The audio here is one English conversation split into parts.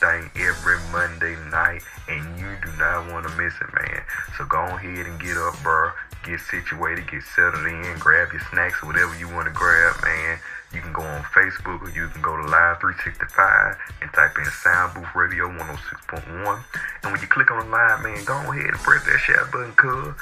thing every Monday night, and you do not want to miss it, man. So go ahead and get up, bro. Get situated, get settled in, grab your snacks or whatever you want to grab, man. You can go on Facebook or you can go to Live 365 and type in Soundbooth Radio 106.1. And when you click on live, man, go ahead and press that share button, cuz.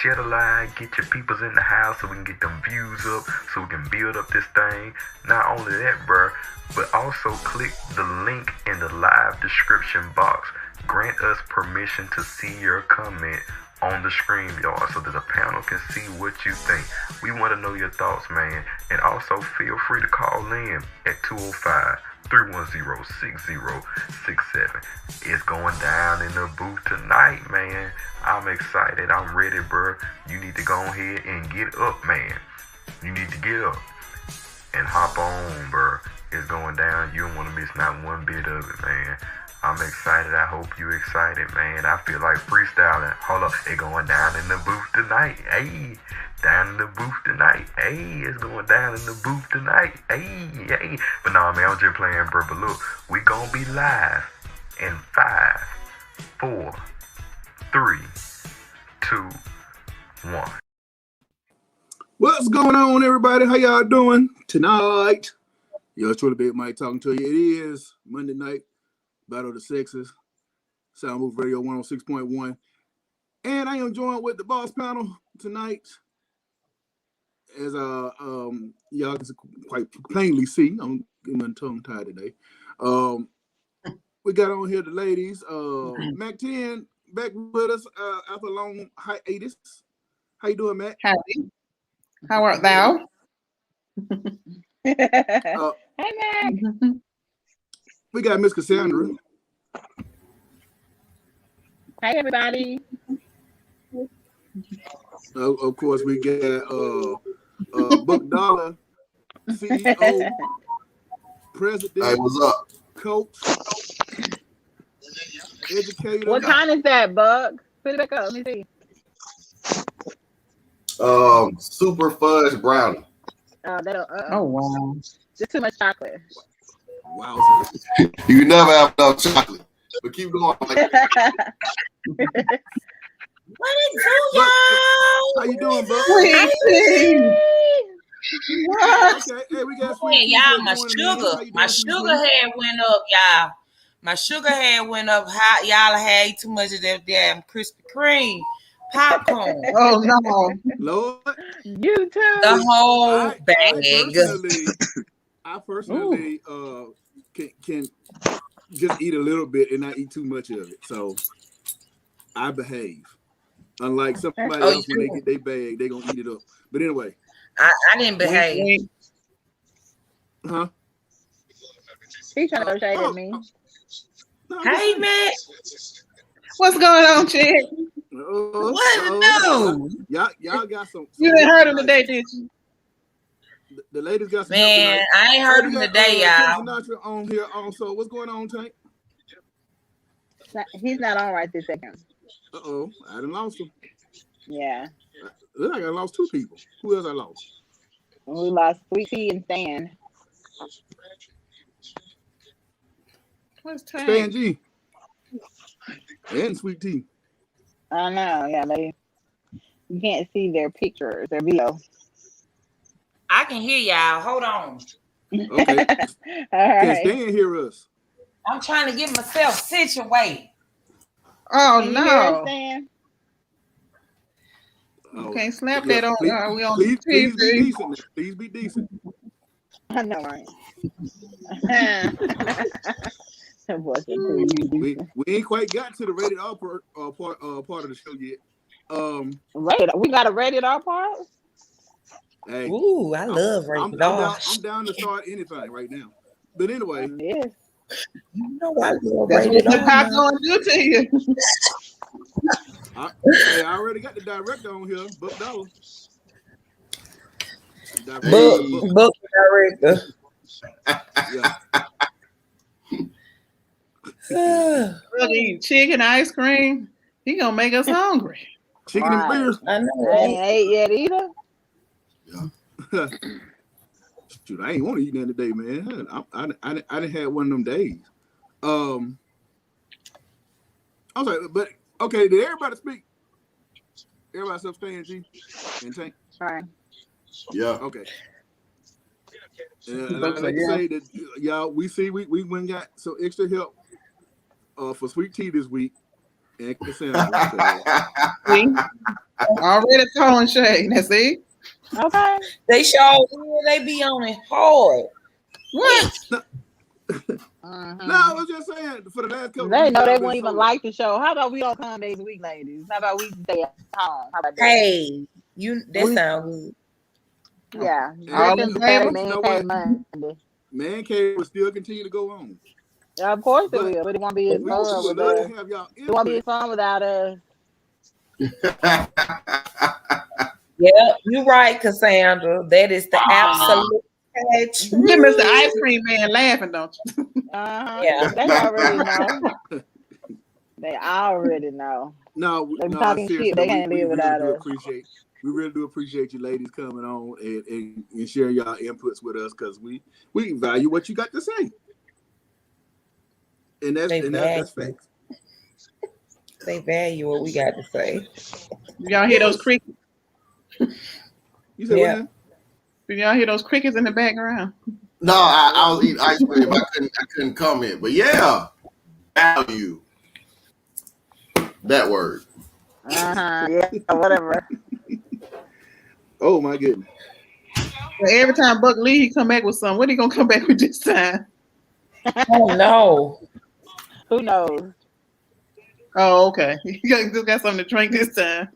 Share the live, get your peoples in the house so we can get them views up, so we can build up this thing. Not only that, bro, but also click the link in the live description box. Grant us permission to see your comment on the stream, y'all, so that the panel can see what you think. We want to know your thoughts, man. And also feel free to call in at 205-310-6067. It's going down in the booth tonight, man. I'm excited. I'm ready, bro. You need to go ahead and get up, man. You need to get up and hop on, bro. It's going down. You don't want to miss not one bit of it, man. I'm excited. I hope you excited, man. I feel like freestyling. Hold up. It's going down in the booth tonight. Hey, down in the booth tonight. Hey, it's going down in the booth tonight. Hey, hey. But no, man, I'm just playing, bro. But look, we gonna be live in 5, 4, 3, 2, 1. What's going on, everybody? How y'all doing tonight? Yo, truly Big Mike talking to you. It is Monday night. Battle of the Sexes, Soundbooth Radio 106.1. And I am joined with the boss panel tonight. As y'all can quite plainly see, I'm getting tongue tied today. We got on here the ladies. Mac 10 back with us after a long hiatus. How you doing, Mac? Howdy. How art thou? Hey, Mac. We got Miss Cassandra. Hey, everybody. Of course, we got Buck Dollar, CEO, President. Hey, what's up? Coach, educator. What kind is that, Bug? Put it back up. Let me see. Super fudge brownie. Oh wow. Just too much chocolate. Wow. You never have enough chocolate. But keep going. What is Buck, how you doing, Buck? What? Okay, hey, we got Hey, y'all, my sugar had went up, y'all. My sugar had went up high. Y'all had ate too much of that damn Krispy Kreme popcorn. Oh no. Lord, You too. The whole bag. I personally can just eat a little bit and not eat too much of it. So I behave. Unlike somebody else, when they get their bag, they gonna eat it up. But anyway, I didn't behave. Huh? He's trying to shade at me. No, Hey, man. What's going on, Chick? What? Y'all got some. You didn't heard him today, did you? The ladies got some. Man, I ain't heard him today, y'all. Sinatra on here also. What's going on, Tank? He's not on right this second. Uh-oh, I done lost him. Yeah. Look like I lost 2 people. Who else I lost? We lost Sweet Tea and Stan. What's time? Stan G. And Sweet Tea. I know. Yeah, you can't see their pictures, their video. I can hear y'all. Hold on. Okay. All right. Can Stan hear us? I'm trying to get myself situated. Oh Can you hear us, no. Stan? You can't slap that on. We on please TV. be decent. Please be decent. I know, right? We ain't quite got to the rated R part of the show yet. We got a rated R part? Hey, Ooh, I love rated R. I'm down to start anything right now. But anyway, Yes. You know I love That's rated what the R. pop gonna do to you. I already got the director on here, Buck Dollar. Book director. Yeah. We'll eat chicken, ice cream. He gonna make us hungry. Chicken and beer. I know. I ain't ate yet either. Yeah. Shoot, I ain't want to eat nothing today, man. I didn't have one of them days. I'm sorry, but okay, did everybody speak? Everybody staying G and Tank? Right. Yeah. Okay. And I'd like to say that y'all, we went and got some extra help for Sweet Tea this week. And See? Already throwing shade. That's it. Okay. They show they be on it hard. What? No, I was just saying for the last couple They weeks, know they y'all won't been even so- like the show. How about we don't come days a week, ladies? How about we stay at home? How about that? Hey, that sound good. Yeah. All Griffin in Saturday, favor? Man You know Cave what? Monday. Man Cave will still continue to go on. Yeah, of course But it will, but it won't be as we fun would with love us. to have y'all It won't be as input. fun without us. Yeah, you're right, Cassandra. That is the absolute truth. You miss the ice cream man laughing, don't you? Yeah. They already know. They already know. No, They be no, talking seriously, shit. They we can't live really without do us. appreciate. We really do appreciate you ladies coming on and sharing y'all inputs with us because we value what you got to say. And that's facts. They value what we got to say. Y'all hear those crickets? You said Yeah. what now? Did y'all hear those crickets in the background? No, I was eating ice cream. I couldn't comment. But yeah, value. That word. Yeah, whatever. Oh my goodness. Well, every time Buck Lee he come back with something, what he gonna come back with this time? Oh no. Who knows? Oh, okay. He just got something to drink this time.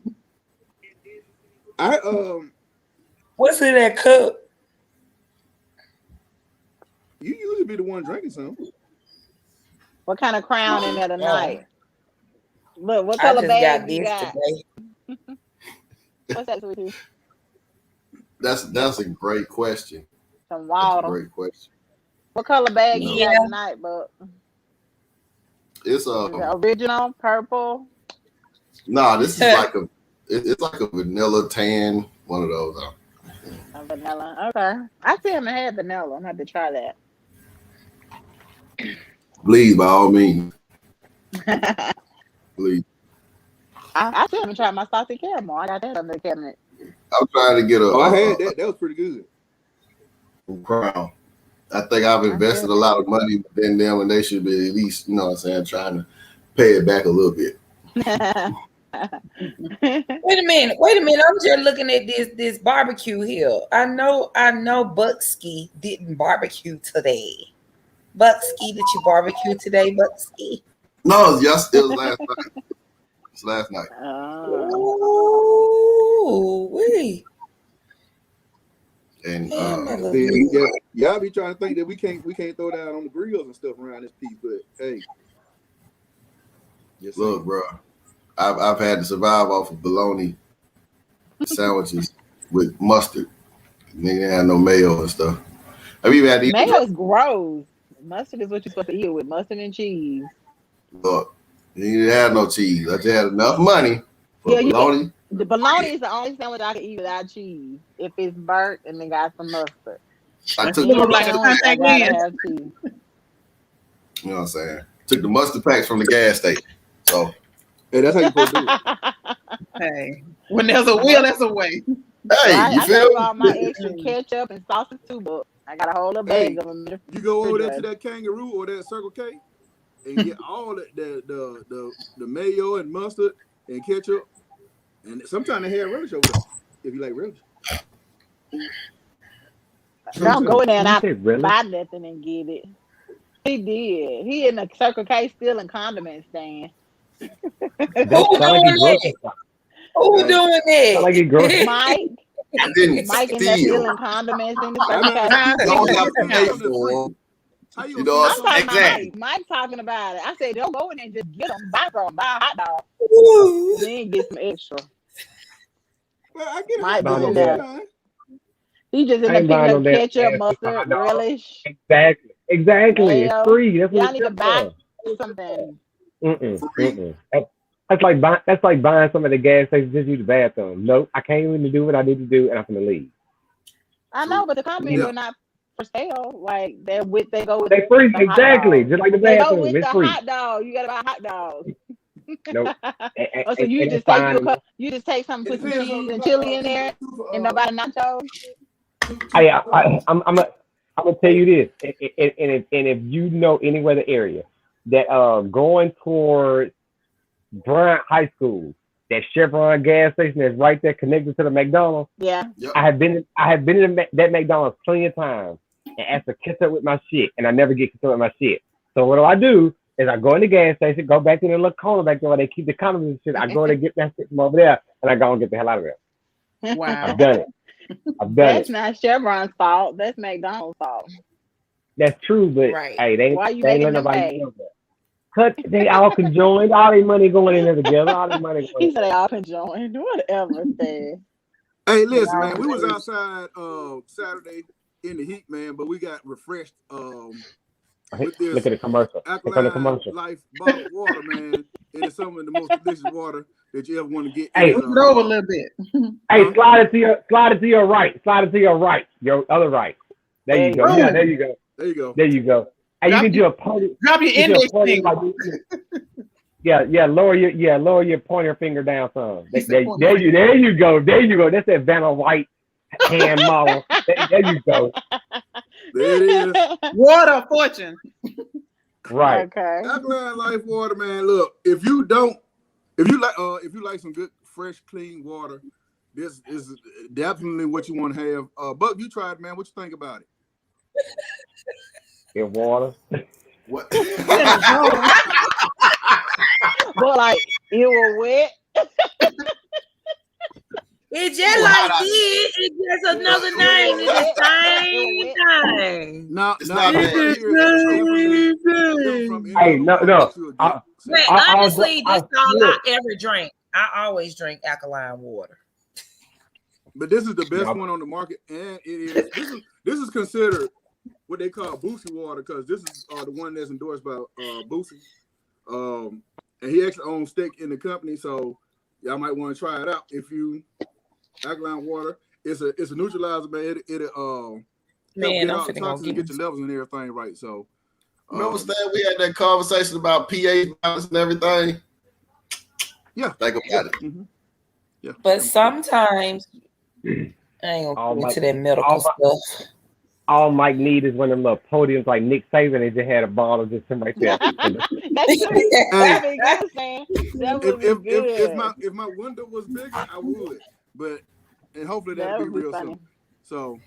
What's in that cup? You usually be the one drinking something. What kind of crown in there tonight? Look, what I color just bag got you this got? today. What's that, sweetie? That's a great question. Some That's a water. great question. What color bag you Yeah. got tonight, Buck? It's Is it original, purple? no, this is like it's like a vanilla tan, one of those. Vanilla. Okay. I still haven't had vanilla. I'm gonna have to try that. Please, by all means. Please. I still haven't tried my salted caramel. I got that under the cabinet. I'm trying to get I had that. That was pretty good. Crown. I think I've invested a lot of money in them, and they should be at least, you know what I'm saying, trying to pay it back a little bit. Wait a minute. I'm just looking at this barbecue here. I know Bucksky didn't barbecue today. Bucksky, did you barbecue today, Bucksky? No, it was last night. It's last night. Ooh, wee. And y'all be trying to think that we can't throw down on the grills and stuff around this piece, but hey. Look, bro, I've had to survive off of bologna sandwiches with mustard. Nigga had no mayo and stuff. Have you had mayo is gross. Mustard is what you're supposed to eat with, mustard and cheese. Look, you didn't have no cheese. I just had enough money for bologna. The bologna is the only sandwich I can eat without cheese. If it's burnt and they got some mustard. I took like a contact lens. You know what I'm saying? Took the mustard packs from the gas station. So hey, that's how you supposed to do it. Hey, when there's a will, there's a way. Hey, I feel got all my extra ketchup and sausage too, but I got a whole bag of them. You go over there to that Kangaroo or that Circle K and get all the mayo and mustard and ketchup. And sometimes they have relish over there, if you like relish. Don't go in there and I buy nothing and get it. He did. He in the Circle K stealing condiment stand. Who doing that? Mike. I didn't Mike in there stealing condiments in the Circle K. Don't have to pay for them. You know, exactly. Mike talking about it. I said, don't go in there and just get them. Buy a hot dog. Then get some extra. Well, I get Mike in there. He just in there picking up ketchup, mustard, relish. Exactly. Mayo. It's free. That's what y'all need to buy something. That's like buying some of the gas stations just use the bathroom. Nope, I came in to do what I need to do, and I'm gonna leave. I know, but the comments are not for sale. Like they go with free, the exactly, just like the bathroom. They go with it's the free. hot dog. You gotta buy hot dogs. Nope. Oh, so you just you just take something, put some cheese and chili in there, and nobody nachos. I'm gonna tell you this, and if you know any weather area that going towards Bryant High School, that Chevron gas station that's right there connected to the McDonald's. Yeah. Yep. I have been in that McDonald's plenty of times and asked to catch up with my shit, and I never get catch up with my shit. So what I do is I go in the gas station, go back to the little corner back there where they keep the condoms and shit. I go in and get that shit from over there, and I go and get the hell out of there. Wow. I've done it. That's not Chevron's fault. That's McDonald's fault. That's true, but Right. hey, they Why you ain't making let them nobody pay? know that. Cut, they all conjoined, all their money going in there together, all their money He going. said they all conjoined. Whatever, man. Hey, listen, man. We was outside Saturday in the heat, man, but we got refreshed with this Look at the commercial. It's on the alkaline commercial. life bottled water, man. It is some of the most delicious water that you ever want to get. Hey, Move it over a little bit. Hey, slide it to your right. Slide it to your right. Your other right. There you go. go. Yeah, there you go. There you go. There you go. Hey, you can do a pony. Drop your You can do a index pony finger. like yeah. Lower your pointer finger down some. He said There you go. There you go. That's that Vanna White hand model. There you go. There it is. Water fortune. Right. Okay. Alkaline life water, man. Look, if you like some good, fresh, clean water, this is definitely what you want to have. Buck, you tried, man. What you think about it? In water. What? But like it was wet. It's just like this. It's just another name. It's the same thing. No, It's no, not bad. Hey, no. Wait, honestly, this is all I ever drink. I always drink alkaline water. But this is the best one on the market, and it is. This is considered what they call Boosie water because this is the one that's endorsed by Boosie. And he actually owns stake in the company, so y'all might want to try it out. If you alkaline water, it's a neutralizer, man. It'll Man, get I'm out finna go toxins and get get your levels and everything right. So Remember, Stan, we had that conversation about pH balance and everything. Yeah, think about it. Mm-hmm. Yeah, but sometimes I ain't gonna get into that medical stuff. All Mike need is one of them little podiums like Nick Saban. They just had a ball of just him right there. That'd be good, man. That would be good. If my window was bigger, I would. But and hopefully that'll be real soon. So,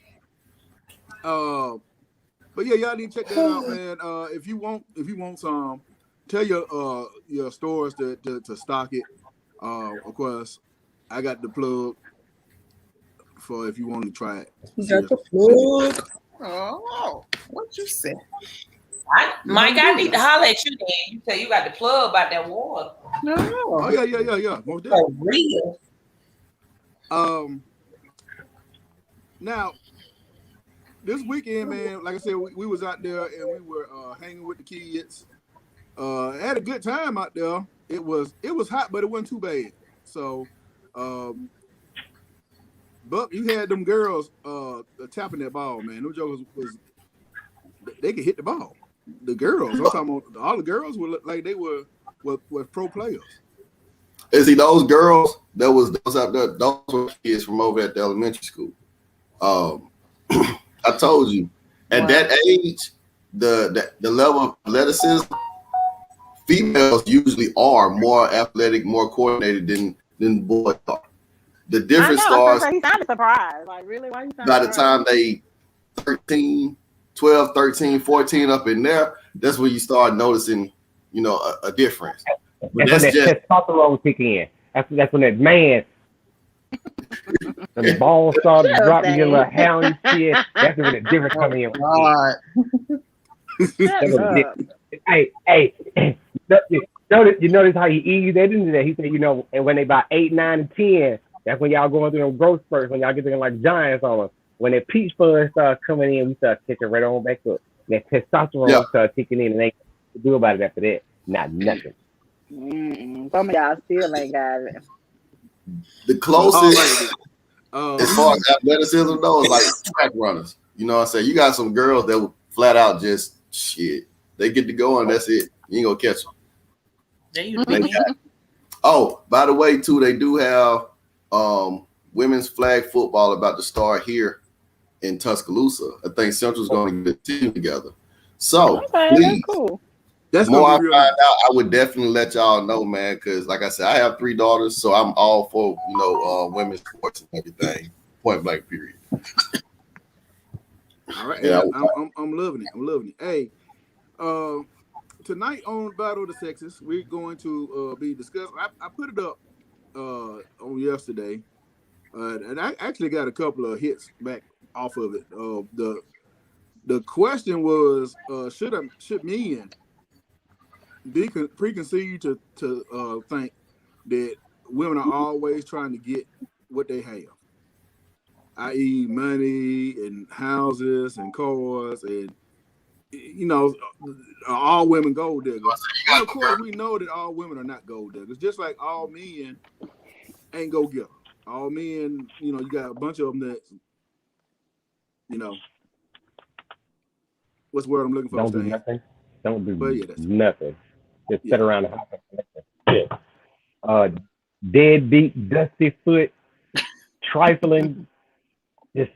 but yeah, y'all need to check that out, man. If you want some, tell your stores to stock it. Of course, I got the plug for if you want to try it. You got the plug. Oh, what you say? Mike, I need to holler at you then. You say you got the plug about that water. No. Oh yeah. Most definitely. For real. Now this weekend, man, like I said, we was out there and we were hanging with the kids. Had a good time out there. It was hot, but it wasn't too bad. So, Buck, you had them girls tapping that ball, man. Those jokers they could hit the ball. The girls, I'm talking about all the girls were like they were pro players. And see, those girls that was out there, those were kids from over at the elementary school. I told you, at that age, the level of athleticism, females usually are more athletic, more coordinated than boys are. The difference starts. He sounded surprised. Like, really? Why you sound by the time they 12, 13, 14 up in there, that's when you start noticing, a difference. But that's when that testosterone kick in. That's when that man, the balls start to drop in your little hound shit. That's when the difference comes in. Hey, you notice how he eased that into that? He said, and when they about 8, 9, and 10, that's when y'all going through them growth spurts, when y'all get looking like giants on us. When that peach fuzz starts coming in, we start kicking right on back up. That testosterone starts kicking in, and they can't do about it after that. Not nothing. Some of y'all still ain't got it. The closest, as far as athleticism though, is like track runners. You know what I'm saying? You got some girls that would flat out just shit. They get to go and that's it. You ain't gonna catch them. Oh, by the way, too, they do have women's flag football about to start here in Tuscaloosa. I think Central's going to get a team together. So Okay, please, that's cool. That's more I gonna be find real out, I would definitely let y'all know, man. Because like I said, I have 3 daughters, so I'm all for women's sports and everything. Point blank, period. All right, Yeah, I'm loving it. I'm loving it. Hey, tonight on Battle of the Sexes, we're going to be discussing. I put it up on yesterday, and I actually got a couple of hits back off of it. The question was, should men be preconceived to think that women are always trying to get what they have, i.e., money and houses and cars and all women gold diggers. And of course, we know that all women are not gold diggers, just like all men ain't go getter. All men, you got a bunch of them that, what's the word I'm looking for? Don't do nothing. Don't do nothing. Just sit around the house. Deadbeat, dusty foot, trifling, just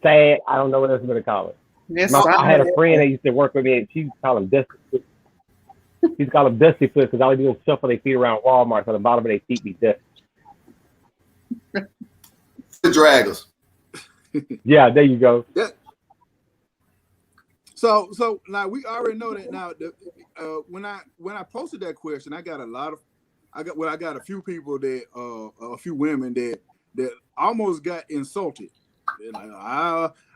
sad. I don't know what else I'm gonna call it. Yes, I had a friend that used to work with me, and she used to call him Dusty Foot. She used to call him Dusty Foot because all they do is shuffle their feet around Walmart, so the bottom of their feet be dusty. The draggers. Yeah, there you go. Yeah. So now we already know that. Now, when I posted that question, I got a few people that a few women that almost got insulted. They're like,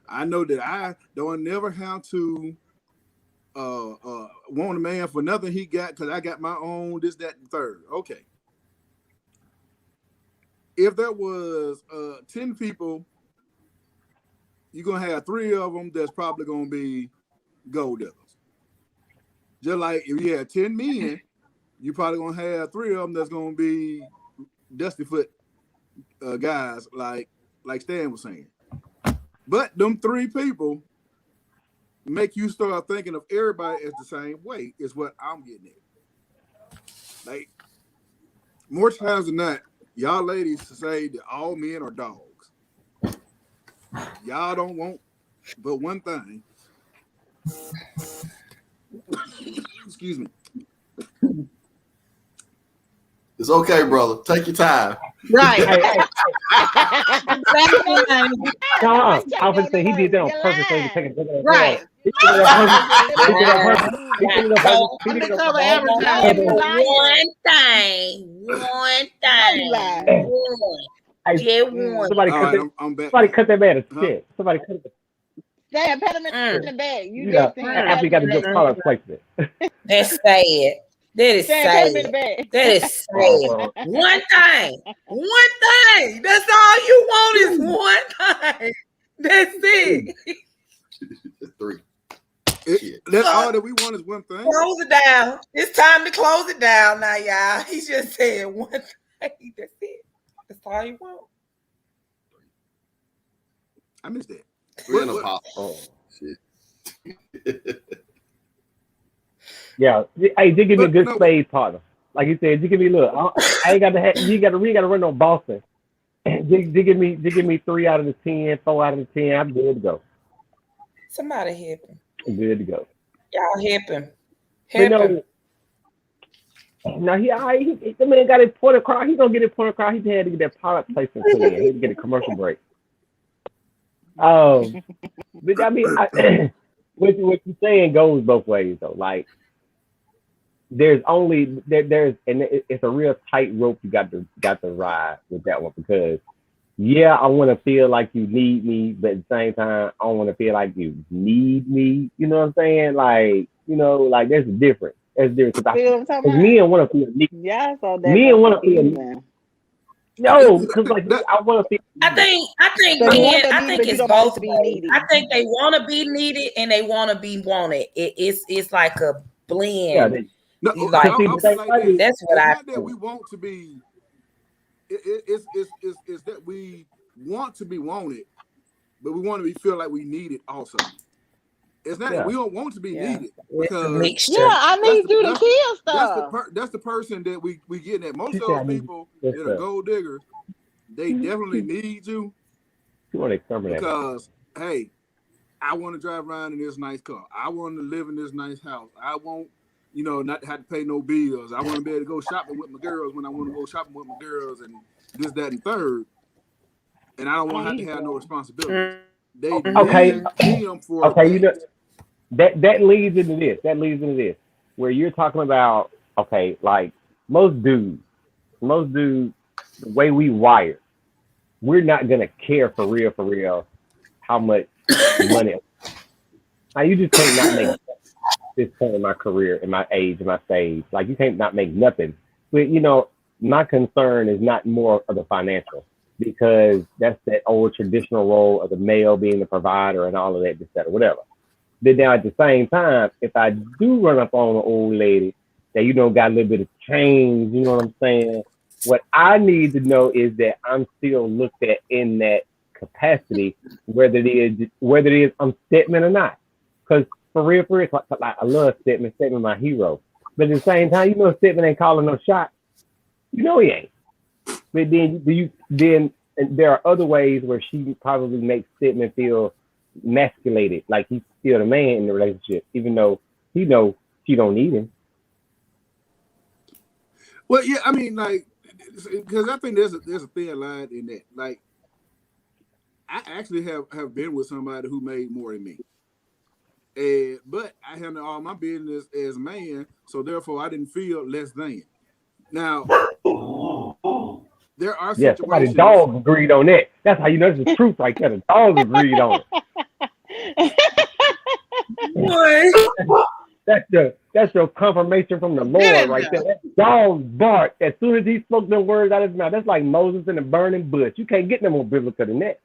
I know that I don't never have to want a man for nothing he got because I got my own this, that, and third. Okay. If there was 10 people, you're gonna have 3 of them that's probably gonna be gold diggers. Just like if you had 10 men, you're probably gonna have 3 of them that's gonna be dusty foot guys, like Stan was saying. But them 3 people make you start thinking of everybody as the same way, is what I'm getting at. Like, more times than not, y'all ladies say that all men are dogs. Y'all don't want but one thing. Excuse me. It's okay, brother. Take your time. Right. I was gonna say he did that on purpose so he could take a picture. Right. He did it on purpose. He did it on purpose. He did it on purpose. Undercover advertising. One thing. Just one. Somebody cut that. Somebody cut that man a shit. Somebody cut it. Damn, put him in the bag. After you got a good product placement. That's sad. That is sad. That is sad. One thing. That's all you want is one thing. That's it. 3. That's all that we want is one thing. Close it down. It's time to close it down now, y'all. He just said one thing. That's it. That's all you want. I missed that. 3 and a pop. Oh, shit. Yeah, hey, just give me a good spade partner. Like you said, just give me a look. I ain't got to have. We got to run no Boston. Just give me 3 out of the 10, 4 out of the 10. I'm good to go. Somebody help him. I'm good to go. Y'all help him. Now the man got his point across. He's gonna get his point across. He had to get that product placement put in. He had to get a commercial break. But I mean, what you're saying goes both ways though. Like, there's and it's a real tight rope you got to ride with that one, because yeah, I want to feel like you need me, but at the same time, I don't want to feel like you need me. You know what I'm saying? Like, like there's a difference. There's a difference. Because men want to feel needed. Yeah, so men want to feel needed. No, because like I want to feel. I think it's both. I think they want to be needed and they want to be wanted. It's like a blend. Yeah, that's what I think. That we want to be. It's that we want to be wanted, but we want to feel like we need it also. It's not. Yeah. We don't want to be needed It's a because mixture. Yeah, I need you to kill stuff. that's the person that we getting at. Most She of said I those need people this that are stuff. gold diggers, they definitely need you She want to exterminate. because hey, I want to drive around in this nice car. I want to live in this nice house. I want, not to have to pay no bills. I want to be able to go shopping with my girls when I want to go shopping with my girls and this, that, and third. And I don't want to have no responsibilities. They Okay. need them for Okay, that. that leads into this. Where you're talking about, okay, like most dudes, the way we wired, we're not gonna care for real how much money. Now you just can't not make this point in my career, in my age, in my stage. Like you can't not make nothing. But my concern is not more of the financial because that's that old traditional role of the male being the provider and all of that, etc. Whatever. But now at the same time, if I do run up on an old lady that got a little bit of change, you know what I'm saying? What I need to know is that I'm still looked at in that capacity, whether it is I'm Stedman or not. Because for real, like, I love Stedman. Stedman my hero. But at the same time, Stedman ain't calling no shots. He ain't. But then there are other ways where she probably makes Stedman feel emasculated, like he's still the man in the relationship, even though he knows she don't need him. Well, yeah, I mean, like, because I think there's a thin line in that. Like, I actually have been with somebody who made more than me, but I handle all my business as a man, so therefore I didn't feel less than. Now, there are situations. Somebody dogs agreed on that. That's how you know it's the truth right there. The dogs agreed on it. That's your confirmation from the Lord right there. That dog bark as soon as he spoke them words out of his mouth. That's like Moses in the burning bush. You can't get no more biblical than that.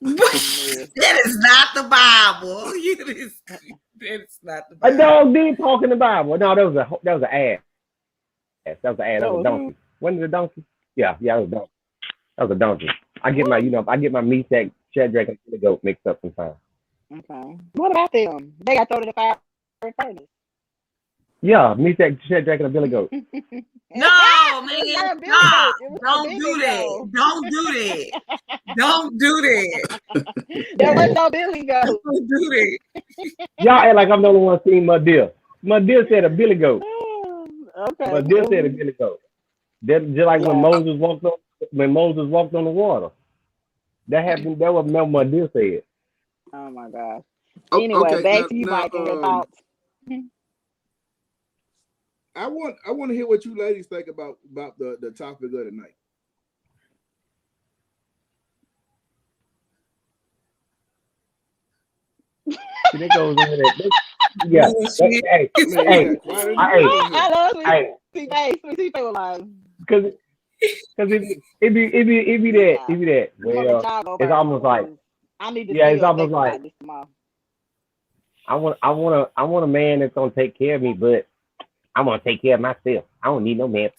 That is not the Bible. That's not the Bible. A dog did talk in the Bible. No, that was an ass. That was an ass. That was a donkey. Wasn't it a donkey? Yeah, it was a donkey. That was a donkey. I get my Meshach, Shadrach, and Abednego mixed up sometimes. Okay. What about them? They got thrown in the fire furnace. Yeah, Meshach, Shadrach, and Abednego. No, man. Stop. Don't do that. Don't do that. Don't do that. There was no Billy Goat. Don't do that. Y'all act like I'm the only one seeing my deal. My deal said a Billy Goat. Okay. My deal said a Billy Goat. Just like when Moses walked on the water. That happened. That was what my deal said. Oh my gosh. Anyway, back to you, Mike, and your thoughts. I want to hear what you ladies think about the topic of the night. It goes over there. Yeah. I love Sweet Face Live. Because it be that. Well, it's almost like I need to it's almost like I want a man that's gonna take care of me, but I'm gonna take care of myself. I don't need no man.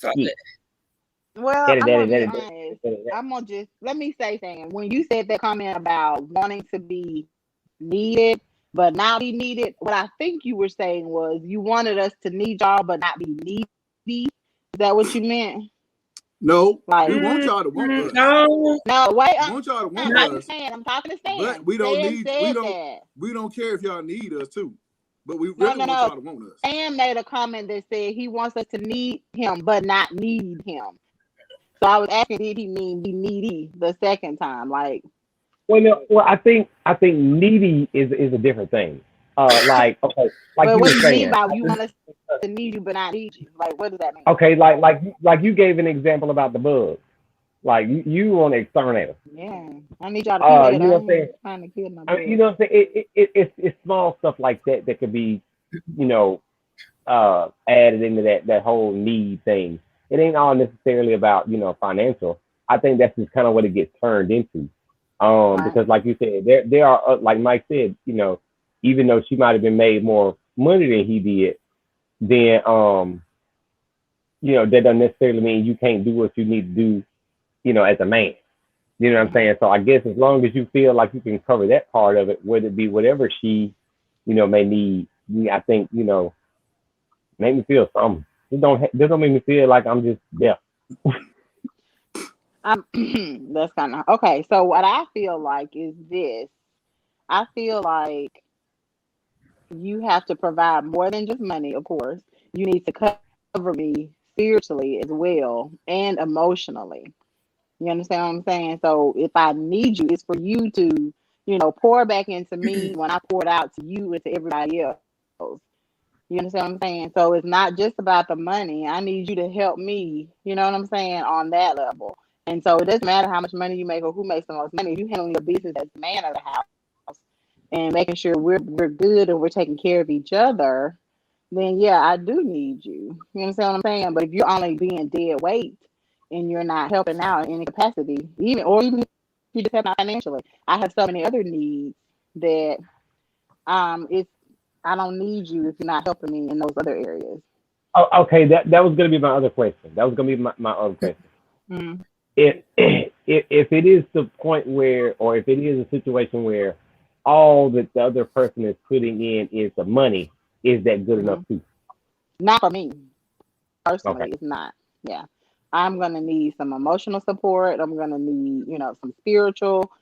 Well, I'm gonna just let me say something. When you said that comment about wanting to be needed but not be needed, what I think you were saying was you wanted us to need y'all but not be needy. Is that what you meant? No, we want y'all to want us. No, wait. We want y'all to want us. I'm talking to Stan. But we don't care if y'all need us too. But we really want y'all to want us. Stan made a comment that said he wants us to need him but not need him. So I was asking, did he mean be needy the second time? Like, well, I think needy is a different thing. Like you what were do you saying, mean by you want us to need you but not need you? Like, what does that mean? Okay, like you gave an example about the bugs. Like you want to exterminate them. Yeah, I need y'all to kill it. You know what I'm saying? Trying to kill my you know what I'm saying? It's small stuff like that could be, added into that whole need thing. It ain't all necessarily about financial. I think that's just kind of what it gets turned into. Because like you said, there are like Mike said, even though she might have been made more money than he did, then that doesn't necessarily mean you can't do what you need to do, as a man. You know what I'm saying? So I guess as long as you feel like you can cover that part of it, whether it be whatever she may need. I think make me feel something. This don't make me feel like I'm just there. That's kind of okay. So what I feel like is this. I feel like you have to provide more than just money, of course. You need to cover me spiritually as well and emotionally. You understand what I'm saying? So if I need you, it's for you to, pour back into me when I poured out to you and to everybody else. You understand what I'm saying? So it's not just about the money. I need you to help me, you know what I'm saying, on that level. And so it doesn't matter how much money you make or who makes the most money. If you handle your business as the man of the house and making sure we're good and we're taking care of each other, then yeah, I do need you. You understand what I'm saying? But if you're only being dead weight and you're not helping out in any capacity, even if you just help out financially, I have so many other needs that it's I don't need you if you're not helping me in those other areas. Oh, okay, that was gonna be my other question. That was gonna be my other question. Mm-hmm. If it is the point where, or if it is a situation where all that the other person is putting in is the money, is that good enough too? Not for me. Personally, Okay. it's not. Yeah. I'm going to need some emotional support. I'm going to need, some spiritual,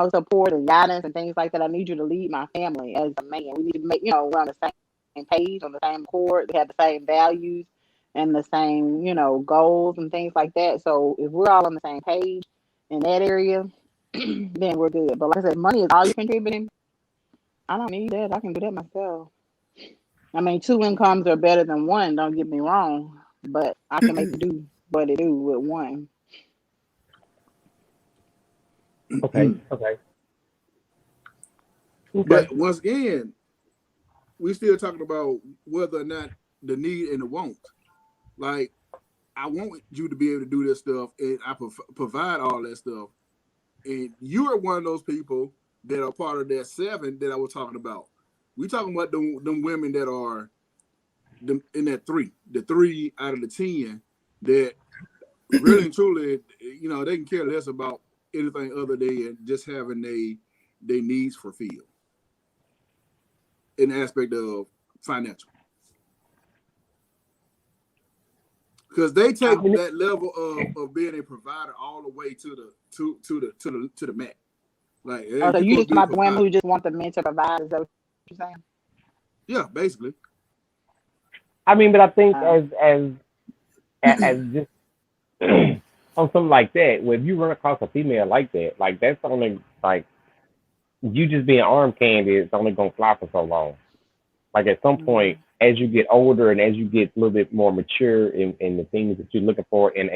support and guidance and things like that. I need you to lead my family as a man. We need to make, we're on the same page, on the same accord. We have the same values and the same, goals and things like that. So if we're all on the same page in that area, then we're good. But like I said, money is all you're contributing. I don't need that. I can do that myself. I mean, 2 incomes are better than 1, don't get me wrong, but I can make do what it do with 1. Okay. But once again, we're still talking about whether or not the need and the want. Like, I want you to be able to do this stuff, and I provide all that stuff. And you are one of those people that are part of that 7 that I was talking about. We talking about them women that are in that 3, the 3 out of the 10 that really and truly, they can care less about anything other than just having their needs fulfilled in the aspect of financial. Because they take that level of being a provider all the way to the mat. Like, hey, so you just about the women who just want the men to provide? Is that what you're saying? Yeah, basically. I mean, but I think as just on something like that, when you run across a female like that, like that's only like you just being arm candy, it's only gonna fly for so long. Like at some point, as you get older and as you get a little bit more mature in the things that you're looking for in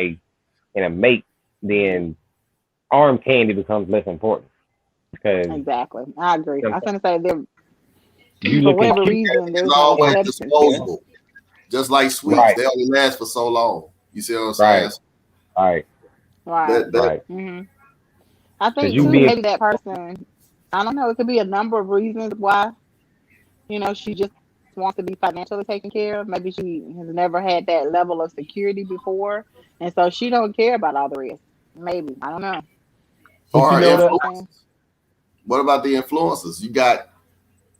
a mate, then arm candy becomes less important. Because exactly, I agree. I was gonna say for whatever reason, there's always no disposable. Just like sweets, right. They only last for so long. You see what I'm saying? Right. Mm-hmm. I think too, maybe that person, I don't know, it could be a number of reasons why, she just wants to be financially taken care of. Maybe she has never had that level of security before, and so she don't care about all the rest. Maybe, I don't know. Or influencers. What about the influencers? You got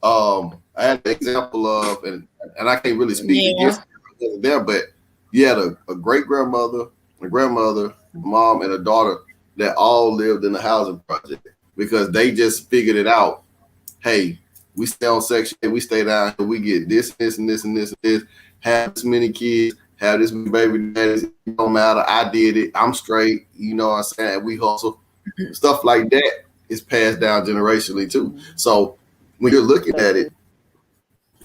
I had an example of, and I can't really speak against there, but you had a great grandmother, a grandmother, a mom, and a daughter that all lived in the housing project because they just figured it out. Hey, we stay on Section 8, we stay down here, we get this, and this, and this, have this many kids, have this many baby daddies. It don't matter. I did it. I'm straight. You know what I'm saying? We hustle. Stuff like that is passed down generationally too. So when you're looking at it,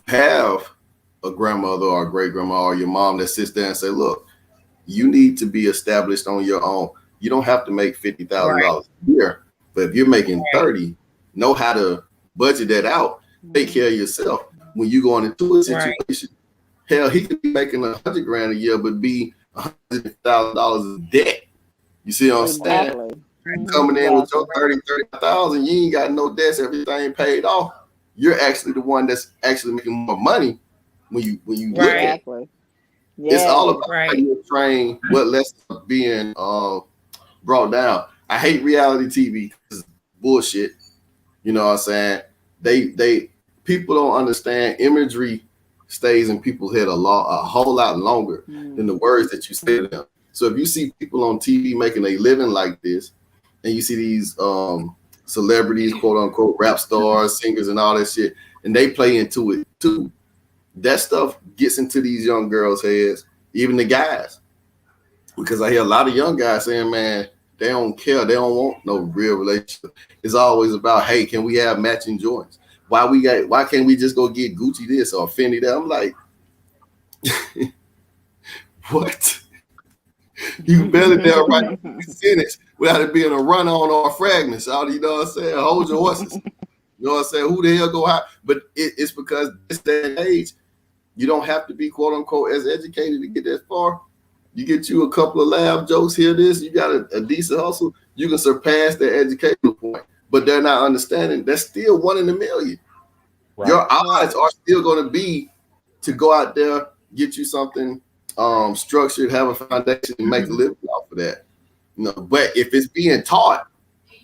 have a grandmother or a great grandma or your mom that sits there and say, look, you need to be established on your own. You don't have to make $50,000 a year, but if you're making 30, know how to budget that out, take care of yourself. When you're going into a situation, hell, he could be making $100,000 a year, but be $100,000 in debt. You see what I'm saying? Coming in with your 30,000, you ain't got no debts, everything paid off. You're actually the one that's actually making more money when you look at it. Yeah, it's all about how you train, what lessons are being brought down. I hate reality TV because it's bullshit. You know what I'm saying? They people don't understand imagery stays in people's head a whole lot longer than the words that you say to them. So if you see people on TV making a living like this, and you see these celebrities, quote unquote, rap stars, singers, and all that shit, and they play into it too, that stuff gets into these young girls' heads, even the guys. Because I hear a lot of young guys saying, man, they don't care. They don't want no real relationship. It's always about, hey, can we have matching joints? Why can't we just go get Gucci this or Fendi that? I'm like, what? You barely there write a sentence without it being a run-on or a fragment. So, you know what I'm saying? Hold your horses. You know what I'm saying? Who the hell go out? But it's because this day and age, you don't have to be, quote unquote, as educated to get that far. You get you a couple of lab jokes here, you got a decent hustle, you can surpass that educational point. But they're not understanding that's still 1 in a million. Right. Your odds are still going to be to go out there, get you something structured, have a foundation, and make a living off of that. You know, but if it's being taught,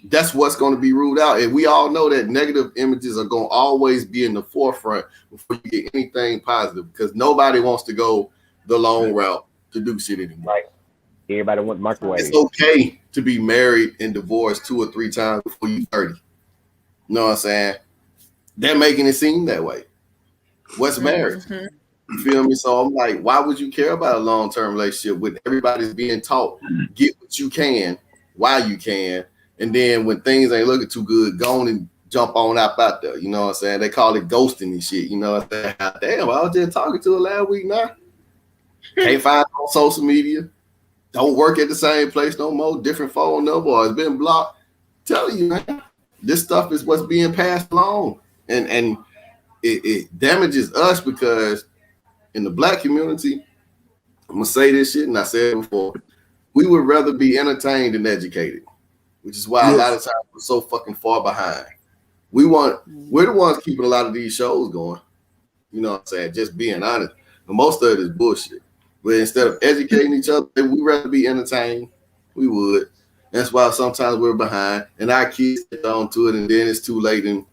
that's what's going to be ruled out. And we all know that negative images are going to always be in the forefront before you get anything positive, because nobody wants to go the long route to do shit anymore. Right. Everybody wants microwave. It's okay to be married and divorced 2 or 3 times before you're 30. You know what I'm saying? They're making it seem that way. What's marriage? You feel me? So I'm like, why would you care about a long-term relationship when everybody's being taught, get what you can, while you can, and then when things ain't looking too good, go on and jump on out there. You know what I'm saying? They call it ghosting and shit. You know what I'm saying? Damn, I was just talking to her last week now. Can't find on social media. Don't work at the same place no more. Different phone number, or it's been blocked. Telling you, man, this stuff is what's being passed along, and it damages us, because in the Black community, I'm gonna say this shit, and I said it before, we would rather be entertained than educated, which is why a lot of times we're so fucking far behind. We're the ones keeping a lot of these shows going. You know what I'm saying? Just being honest. But most of it is bullshit. But instead of educating each other, we'd rather be entertained. We would. That's why sometimes we're behind, and our kids get onto it, and then it's too late, and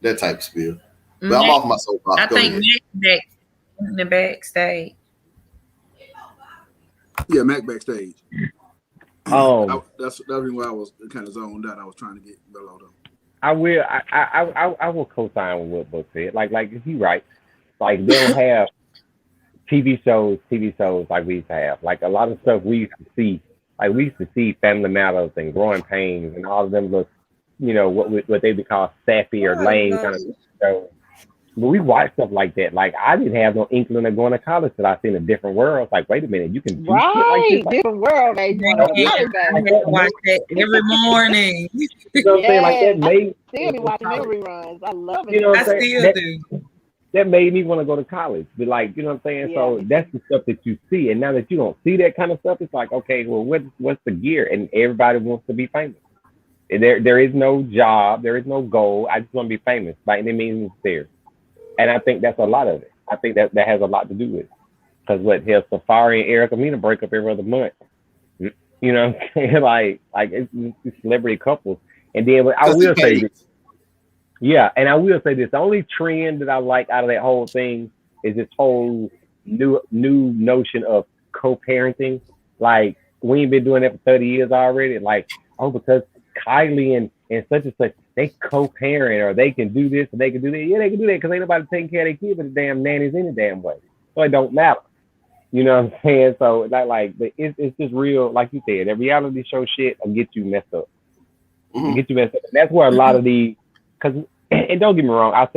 that type of spiel. But I'm off my soapbox. I think Mac in the backstage. Yeah, Mac backstage. That's why I was kind of zoned out. I was trying to get below them. I will co-sign with what Book said. Like he right. Like they don't have TV shows like we used to have. Like a lot of stuff we used to see. Like we used to see Family Matters and Growing Pains, and all of them look, what they would call sappy or lame kind of shows. But we watched stuff like that. Like I didn't have no inkling of going to college till I seen a different world. It's like, wait a minute, you can do shit like this. Different world. They watch that every morning. You know what I'm saying? Like that made still be watching every reruns. I love it. You know what I still do. That made me want to go to college. But like, you know what I'm saying? Yeah. So that's the stuff that you see. And now that you don't see that kind of stuff, it's like, okay, well, what's the gear? And everybody wants to be famous. And there is no job, there is no goal. I just want to be famous by any means necessary. And I think that's a lot of it. I think that has a lot to do with it. Because Safari and Erica Mena break up every other month. You know what I'm saying? like it's celebrity couples. And then I will say this. Yeah, and I will say this. The only trend that I like out of that whole thing is this whole new notion of co-parenting. Like, we ain't been doing that for 30 years already. Like, because Kylie and such and such, they co-parent, or they can do this and they can do that. Yeah, they can do that because ain't nobody taking care of their kids but the damn nannies any damn way. So it don't matter. You know what I'm saying? So it's just real, like you said, that reality show shit will get you messed up. Mm-hmm. Get you messed up. And that's where a lot of these, and don't get me wrong, I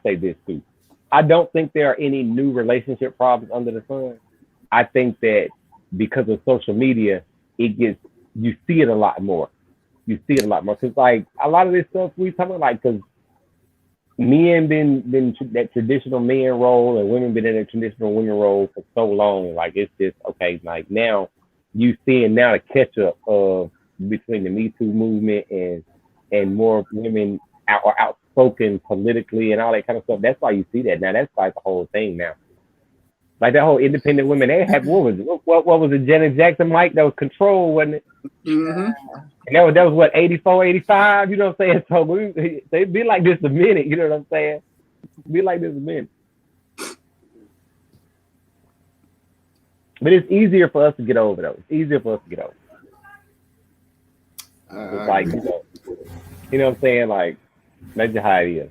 say this too. I don't think there are any new relationship problems under the sun. I think that because of social media, you see it a lot more. Because like a lot of this stuff we talking about, like, because men been that traditional man role, and women been in a traditional women role for so long. Like, it's just okay. Like, now you seeing now the catch up of between the Me Too movement and more women are outspoken politically and all that kind of stuff. That's why you see that now. That's like the whole thing now. Like that whole independent women, they have what was it, Janet Jackson, Mike? That was Control, wasn't it? Mm-hmm. And that was what, 84, 85? You know what I'm saying? So they'd be like this a minute, you know what I'm saying? Be like this a minute. But it's easier for us to get over though. It's easier for us to get over. It's like, you know what I'm saying? Like, that's just how it is.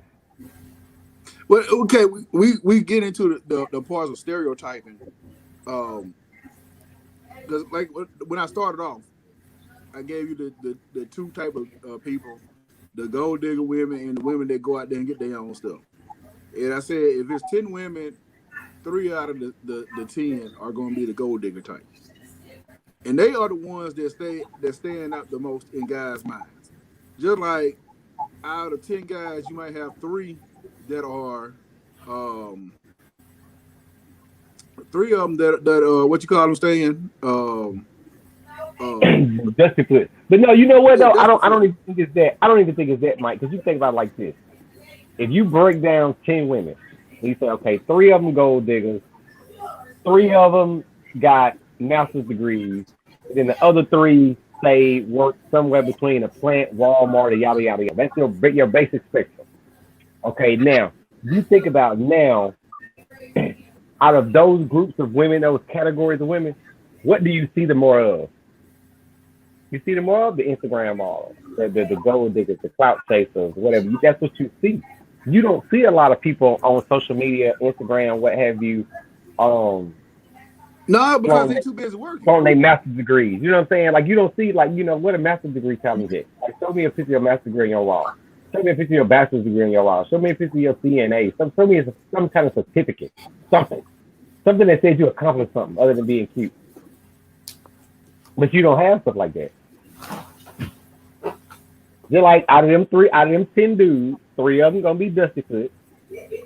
Well, okay, we get into the parts of stereotyping. Because like when I started off, I gave you the two type of people, the gold digger women and the women that go out there and get their own stuff. And I said, if it's 10 women, 3 out of the 10 are going to be the gold digger type. And they are the ones that stand out the most in guys' minds. Just like out of 10 guys, you might have 3 that are 3 of them that what you call them staying justified. But no, you know what though? I don't even think it's that. I don't even think it's that, Mike, because you think about it like this. If you break down 10 women, you say, okay, 3 of them gold diggers, 3 of them got master's degrees, and then the other 3 say work somewhere between a plant, Walmart, or yada yada yada. That's your basic spectrum. Okay, now you think about now, out of those groups of women, those categories of women, what do you see the more of? You see the more of the Instagram models, the gold diggers, the clout chasers, whatever. That's what you see. You don't see a lot of people on social media, Instagram, what have you. No, because they're too busy working. On their master's degrees. You know what I'm saying? Like, you don't see, like, you know, what a master's degree telling you that. Like, show me a picture of your master's degree on your wall. Show me a picture of your bachelor's degree on your wall. Show me a picture of your CNA. Show me some kind of certificate. Something that says you accomplished something other than being cute. But you don't have stuff like that. Just like out of them 10 dudes, 3 of them gonna be dusty foot.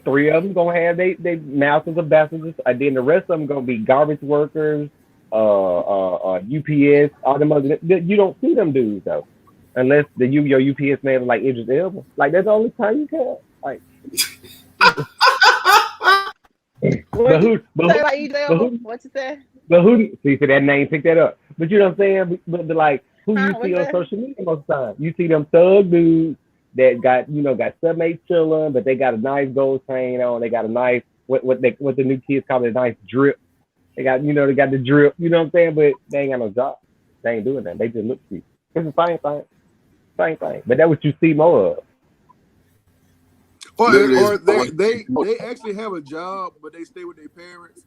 3 of them gonna have they masters or bachelors, and then the rest of them gonna be garbage workers, UPS, all them other. You don't see them dudes though, unless your UPS man is like Idris Elba. Like, that's the only time you can. Like, What you say? But who? See, so that name picked that up. But you know what I'm saying? But like, who you see on social media most of the time? You see them thug dudes that got 7-8 children, but they got a nice gold chain on. They got a nice what the new kids call it, a nice drip. They got the drip. You know what I'm saying? But they ain't got no job. They ain't doing that. They just look cute. It's the same thing. But that's what you see more of. Or they actually have a job, but they stay with their parents,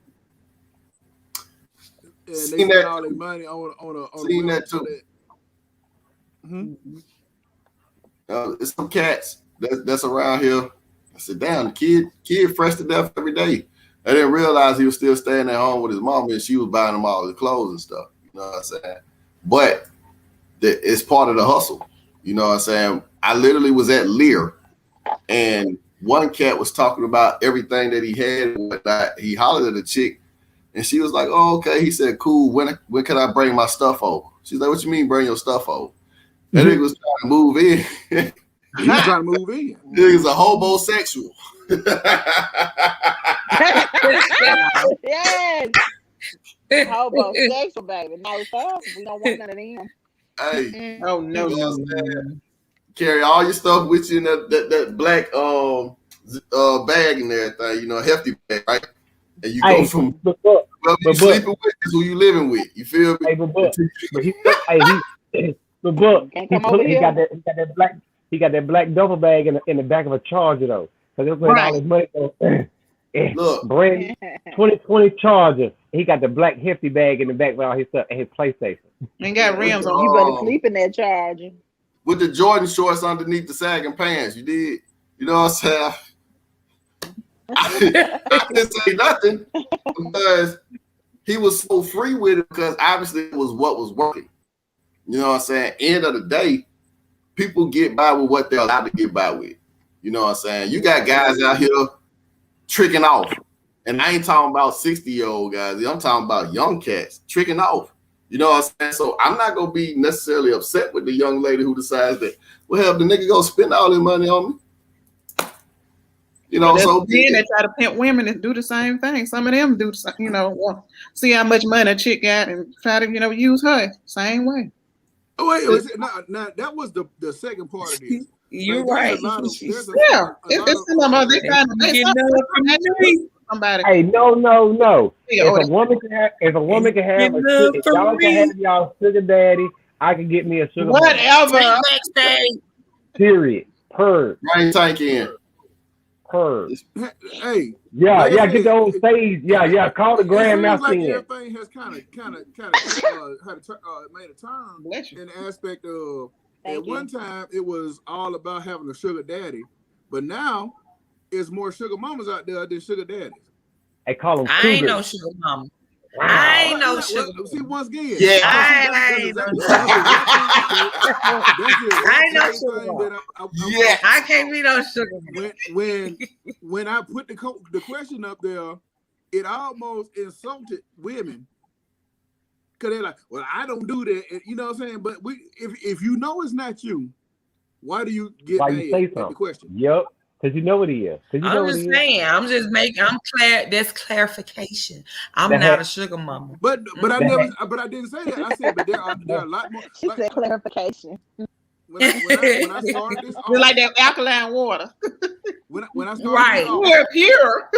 and they spend all their money on a seen that too. It's some cats that's around here. I said, damn, the kid fresh to death every day. I didn't realize he was still staying at home with his mom, and she was buying him all his clothes and stuff. You know what I'm saying? But it's part of the hustle. You know what I'm saying? I literally was at Lear, and one cat was talking about everything that he had and whatnot. He hollered at a chick, and she was like, "Oh, okay." He said, "Cool. When can I bring my stuff over?" She's like, "What you mean bring your stuff over?" That nigga was trying to move in. He was trying to move in. Nigga's a homosexual. Yes. Homosexual, baby. No, sir. We don't want none of them. Hey. Oh, no. Carry all your stuff with you in that black bag and everything, you know, a hefty bag, right? And you go from whoever you sleeping with is who you living with. You feel me? He got that black duffel bag in the back of a Charger though, because they're putting all his money on. Look, brand 2020 Charger. He got the black hefty bag in the back with all his stuff and his PlayStation. And got rims on. You better sleep in that Charger. With the Jordan shorts underneath the sagging pants, you did. You know what I'm saying? I didn't say nothing because he was so free with it, because obviously it was what was working. You know what I'm saying? End of the day, people get by with what they're allowed to get by with. You know what I'm saying? You got guys out here tricking off. And I ain't talking about 60-year-old guys. I'm talking about young cats tricking off. You know what I'm saying? So I'm not going to be necessarily upset with the young lady who decides that, well, the nigga go spend all his money on me. You know, so then they try to pimp women and do the same thing. Some of them do, see how much money a chick got and try to, use her same way. Oh, wait, now that was the second part of this. You're Like, right. there's a Yeah, it's some of them. They trying to You they get love from me. somebody. Hey, no. Yeah, If a woman can have, Get love if from y'all can me. have y'all sugar daddy, I can get me a sugar mama. whatever. Take backstage. Period. Per. Rain tank in. Hey, Yeah, like I get said, the old stage. Yeah. Call the it seems grandmaster like in. everything has kind of made a turn Bless you. in the aspect of Thank at you. one time it was all about having a sugar daddy, but now it's more sugar mamas out there than sugar daddies. They call them I ain't no cougars. sugar mama. Wow. I ain't no sugar Well, see, mama. once again, Yeah. I ain't no that's the I ain't no exact sugar thing mama. that Yeah. I can't be no sugar mama. when I put the question up there, it almost insulted women because they're like, "Well, I don't do that," and, you know what I'm saying? But if you know it's not you, why do you get Why mad you say at the something? question? Yep. Because you know what he is. I'm just saying. I'm clear. That's clarification. I'm That not had- a sugar mama. But I That but I didn't say that. I said, but there are a lot more. She Like said clarification. when I started this You're off, like that alkaline water. when I started Right. this off, We're pure.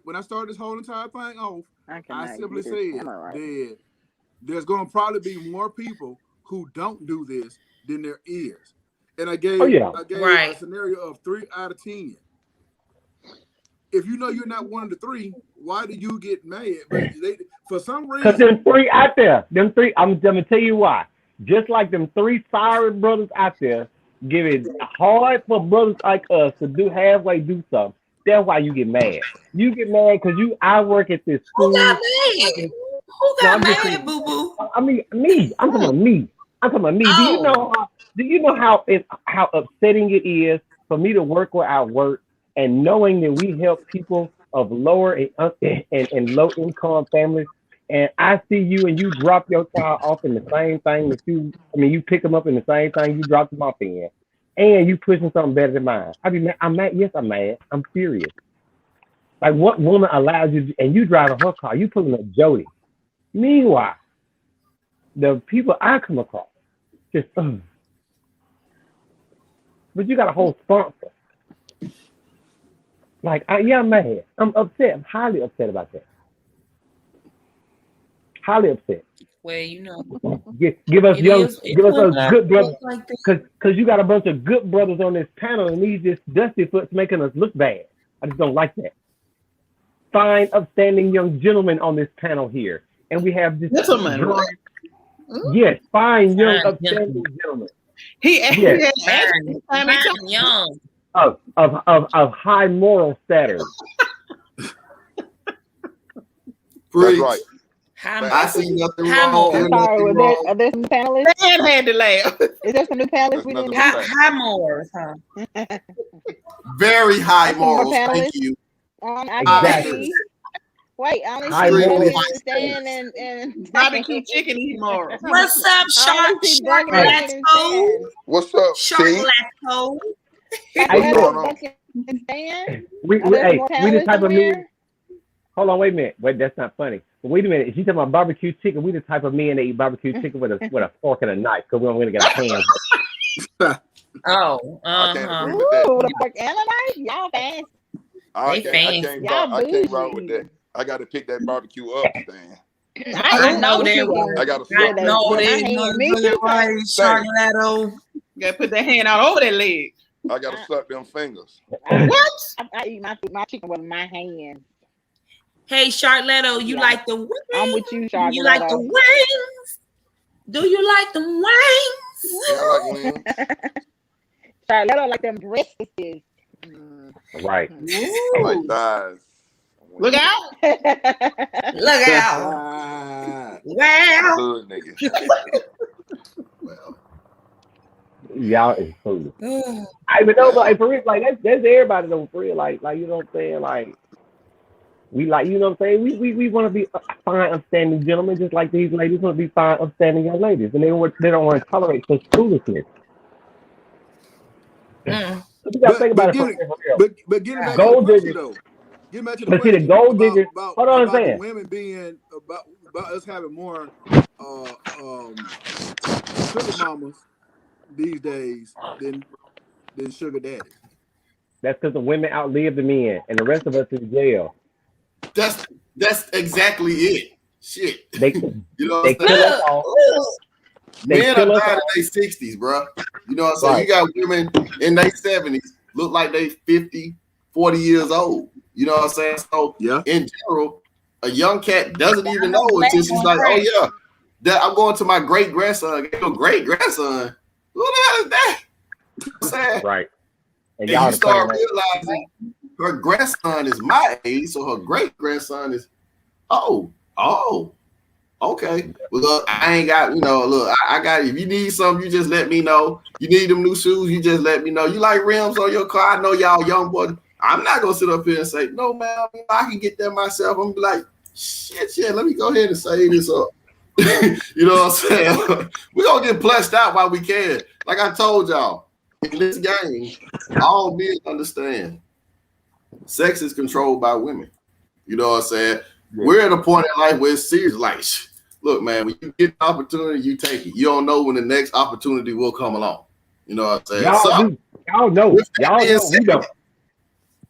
when I started this whole entire thing off, I cannot simply get this said camera right. that there's going to probably be more people who don't do this than there is. And I gave Right. a scenario of 3 out of 10. If you know you're not one of the 3, why do you get mad? But for some Because reason, them 3 out there, I'm going to tell you why. Just like them 3 fiery brothers out there, give it hard for brothers like us to do something. That's why you get mad. You get mad because I work at this school. Who got mad? Who got mad, boo boo? I mean, me. I'm talking about me. Oh. Do you know how upsetting it is for me to work where I work and knowing that we help people of lower and low income families, and I see you and you drop your child off in the same thing you pick them up in the same thing you drop them off in, and you pushing something better than mine. I'm mad. Yes, I'm mad. I'm furious. Like, what woman allows you, and you driving her car, you pulling up Jody. Meanwhile, the people I come across just, but you got a whole sponsor. Like, I'm mad. I'm upset. I'm highly upset about that. Highly upset. Well, you know, give us those good brothers, like because you got a bunch of good brothers on this panel, and these just dusty foots making us look bad. I just don't like that. Fine, upstanding young gentlemen on this panel here, and we have this gentlemen. Yes, fine, young, upstanding gentlemen. He Yes. young. Of high moral status. That's right. I see nothing High wrong. moral. I'm sorry, are there some panelists? Man had to laugh. Is there some new panelists we That's didn't nothing have? High morals, huh? Very high Some more morals. Thank panelists? you. I Exactly. can see. Wait, I only High see morals. Duncan Stan and Barbecue chicken eat more. What's up, I only see Duncan and Shark What's up, Shark T? Latto? Stan. going on? Duncan Stan? We Are there more the panelists type in of here? men. Hold on, wait a minute. Wait, that's not funny. But wait a minute. If you talking about barbecue chicken, we the type of men that eat barbecue chicken with a fork and a knife, because we don't want to get our hands. Oh, I can't agree Ooh, with that. the fork and a knife? Y'all fancy. I They can't Y'all rock with bougie. that. I got to pick that barbecue up, Stan. I know that one. I got to I suck know with my that hand. Me motherfucking too. right, Shark Latto. You gotta put that hand out over that leg. I got to suck them fingers. What? I eat my chicken with my hand. Hey, Shark Latto, you Yeah. like the wings? I'm with you, Shark You like the Latto. wings? Do you like the wings? Yeah, I like wings. Shark Latto like them breasts. Right. I like thighs. Look out. Look out. Wow. Hood nigga. Well, Y'all is foolish. But no, but for real, like that's everybody though, for real. Like you know what I'm saying? Like we like, you know what I'm saying? We want to be fine, upstanding gentlemen, just like these ladies want to be fine, upstanding young ladies, and they don't want to tolerate such foolishness. Mm. You gotta think about it for real. But getting back Gold to the question diggers. though. Getting back to the But see, question the gold diggers. about Hold on a the second. women being about us having more sugar mamas these days than sugar daddy. That's because the women outlived the men, and the rest of us in jail. That's exactly it. Shit. They You know they what I'm kill saying? us all. Men are dying in their 60s, bro. You know what I'm saying? Right. You got women in their 70s look like they 50, 40 years old. You know what I'm saying? So in general, a young cat doesn't even know until she's like, oh yeah, I'm going to my great grandson. Your great grandson. Who the hell is that? You know what I'm saying? Right. And you start realizing her grandson is my age, so her great grandson is okay. Well, look, I ain't got, I got, if you need something, you just let me know. You need them new shoes, you just let me know. You like rims on your car? I know y'all young boys. I'm not going to sit up here and say, no, man, I can get that myself. I'm like, shit, let me go ahead and save this up. You know what I'm saying? We're going to get plushed out while we can. Like I told y'all, in this game, all men understand sex is controlled by women. You know what I'm saying? Yeah. We're at a point in life where it's serious. Like, look, man, when you get an opportunity, you take it. You don't know when the next opportunity will come along. You know what I'm saying? Y'all know.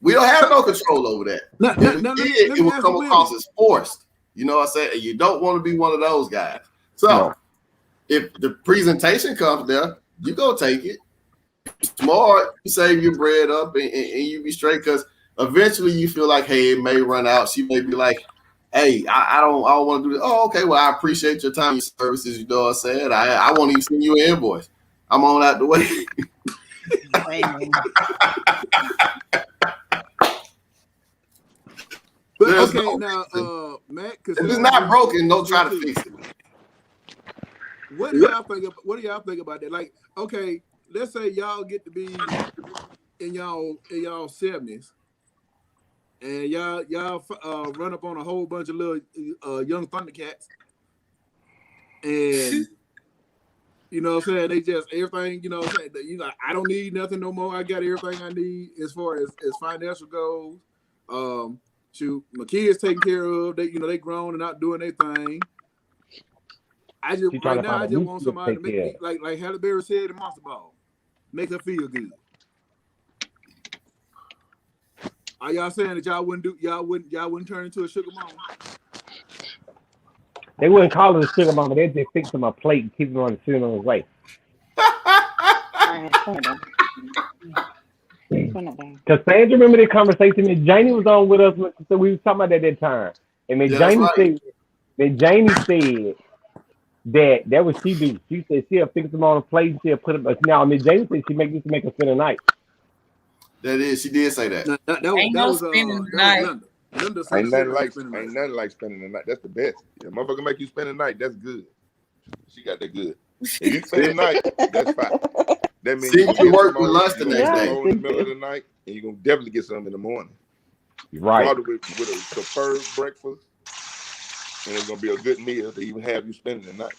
We don't have no control over that. It will come across as forced. You know what I'm saying? And you don't want to be one of those guys. So if the presentation comes there, you go take it. Smart, you save your bread up and you be straight, because eventually you feel like, hey, it may run out. She may be like, hey, I don't want to do this. Oh, okay, well, I appreciate your time, your services. You know what I'm saying? I won't even send you an invoice. I'm on out the way. But okay, now, Matt, if it's not broken, don't try to fix it. What do y'all think about that? Like, okay, let's say y'all get to be in y'all 70s, and y'all run up on a whole bunch of little young Thundercats, and you know what I'm saying, they just everything, you know what I'm saying, I don't need nothing no more. I got everything I need as far as financial goals. Shoot, my kids taken care of. They they grown and not doing their thing. I just want somebody to make me, like Halle Berry said in Monster Ball, make her feel good. Are y'all saying that y'all wouldn't turn into a sugar mama? They wouldn't call it a sugar mama. They'd just fix him a plate and keep him on his way. Because Sandra, remember the conversation that Janie was on with us, so we was talking about that time. And then Janie said that what she do. She said she'll fix them on a plate and she'll put them. Now, Miss Janie said she used to make us spend the night. That is, she did say that. Ain't nothing like spending the night. That's the best. If a motherfucker make you spend the night, that's good. She got that good. If you spend the night, that's fine. That means you can work with lunch the next day in the middle of the night, and you're gonna definitely get something in the morning. Right. With a superb breakfast, and it's gonna be a good meal to even have you spending the night.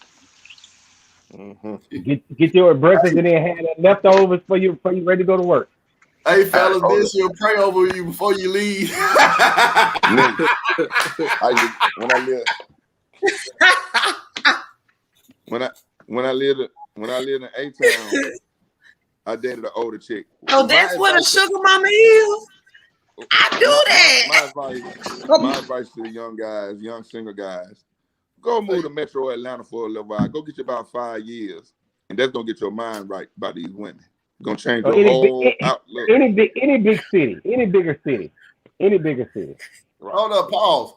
Mm-hmm. Get your breakfast and then have that leftovers for you ready to go to work. Hey fellas, this you'll pray over you before you leave. When I lived in A-Town, I dated an older chick. Oh, that's what a sugar mama is. I do that. My advice to the young guys, young single guys, go move to Metro Atlanta for a little while. Go get you about 5 years, and that's gonna get your mind right about these women. It's gonna change your whole outlook. Any bigger city. Right. Hold up, pause.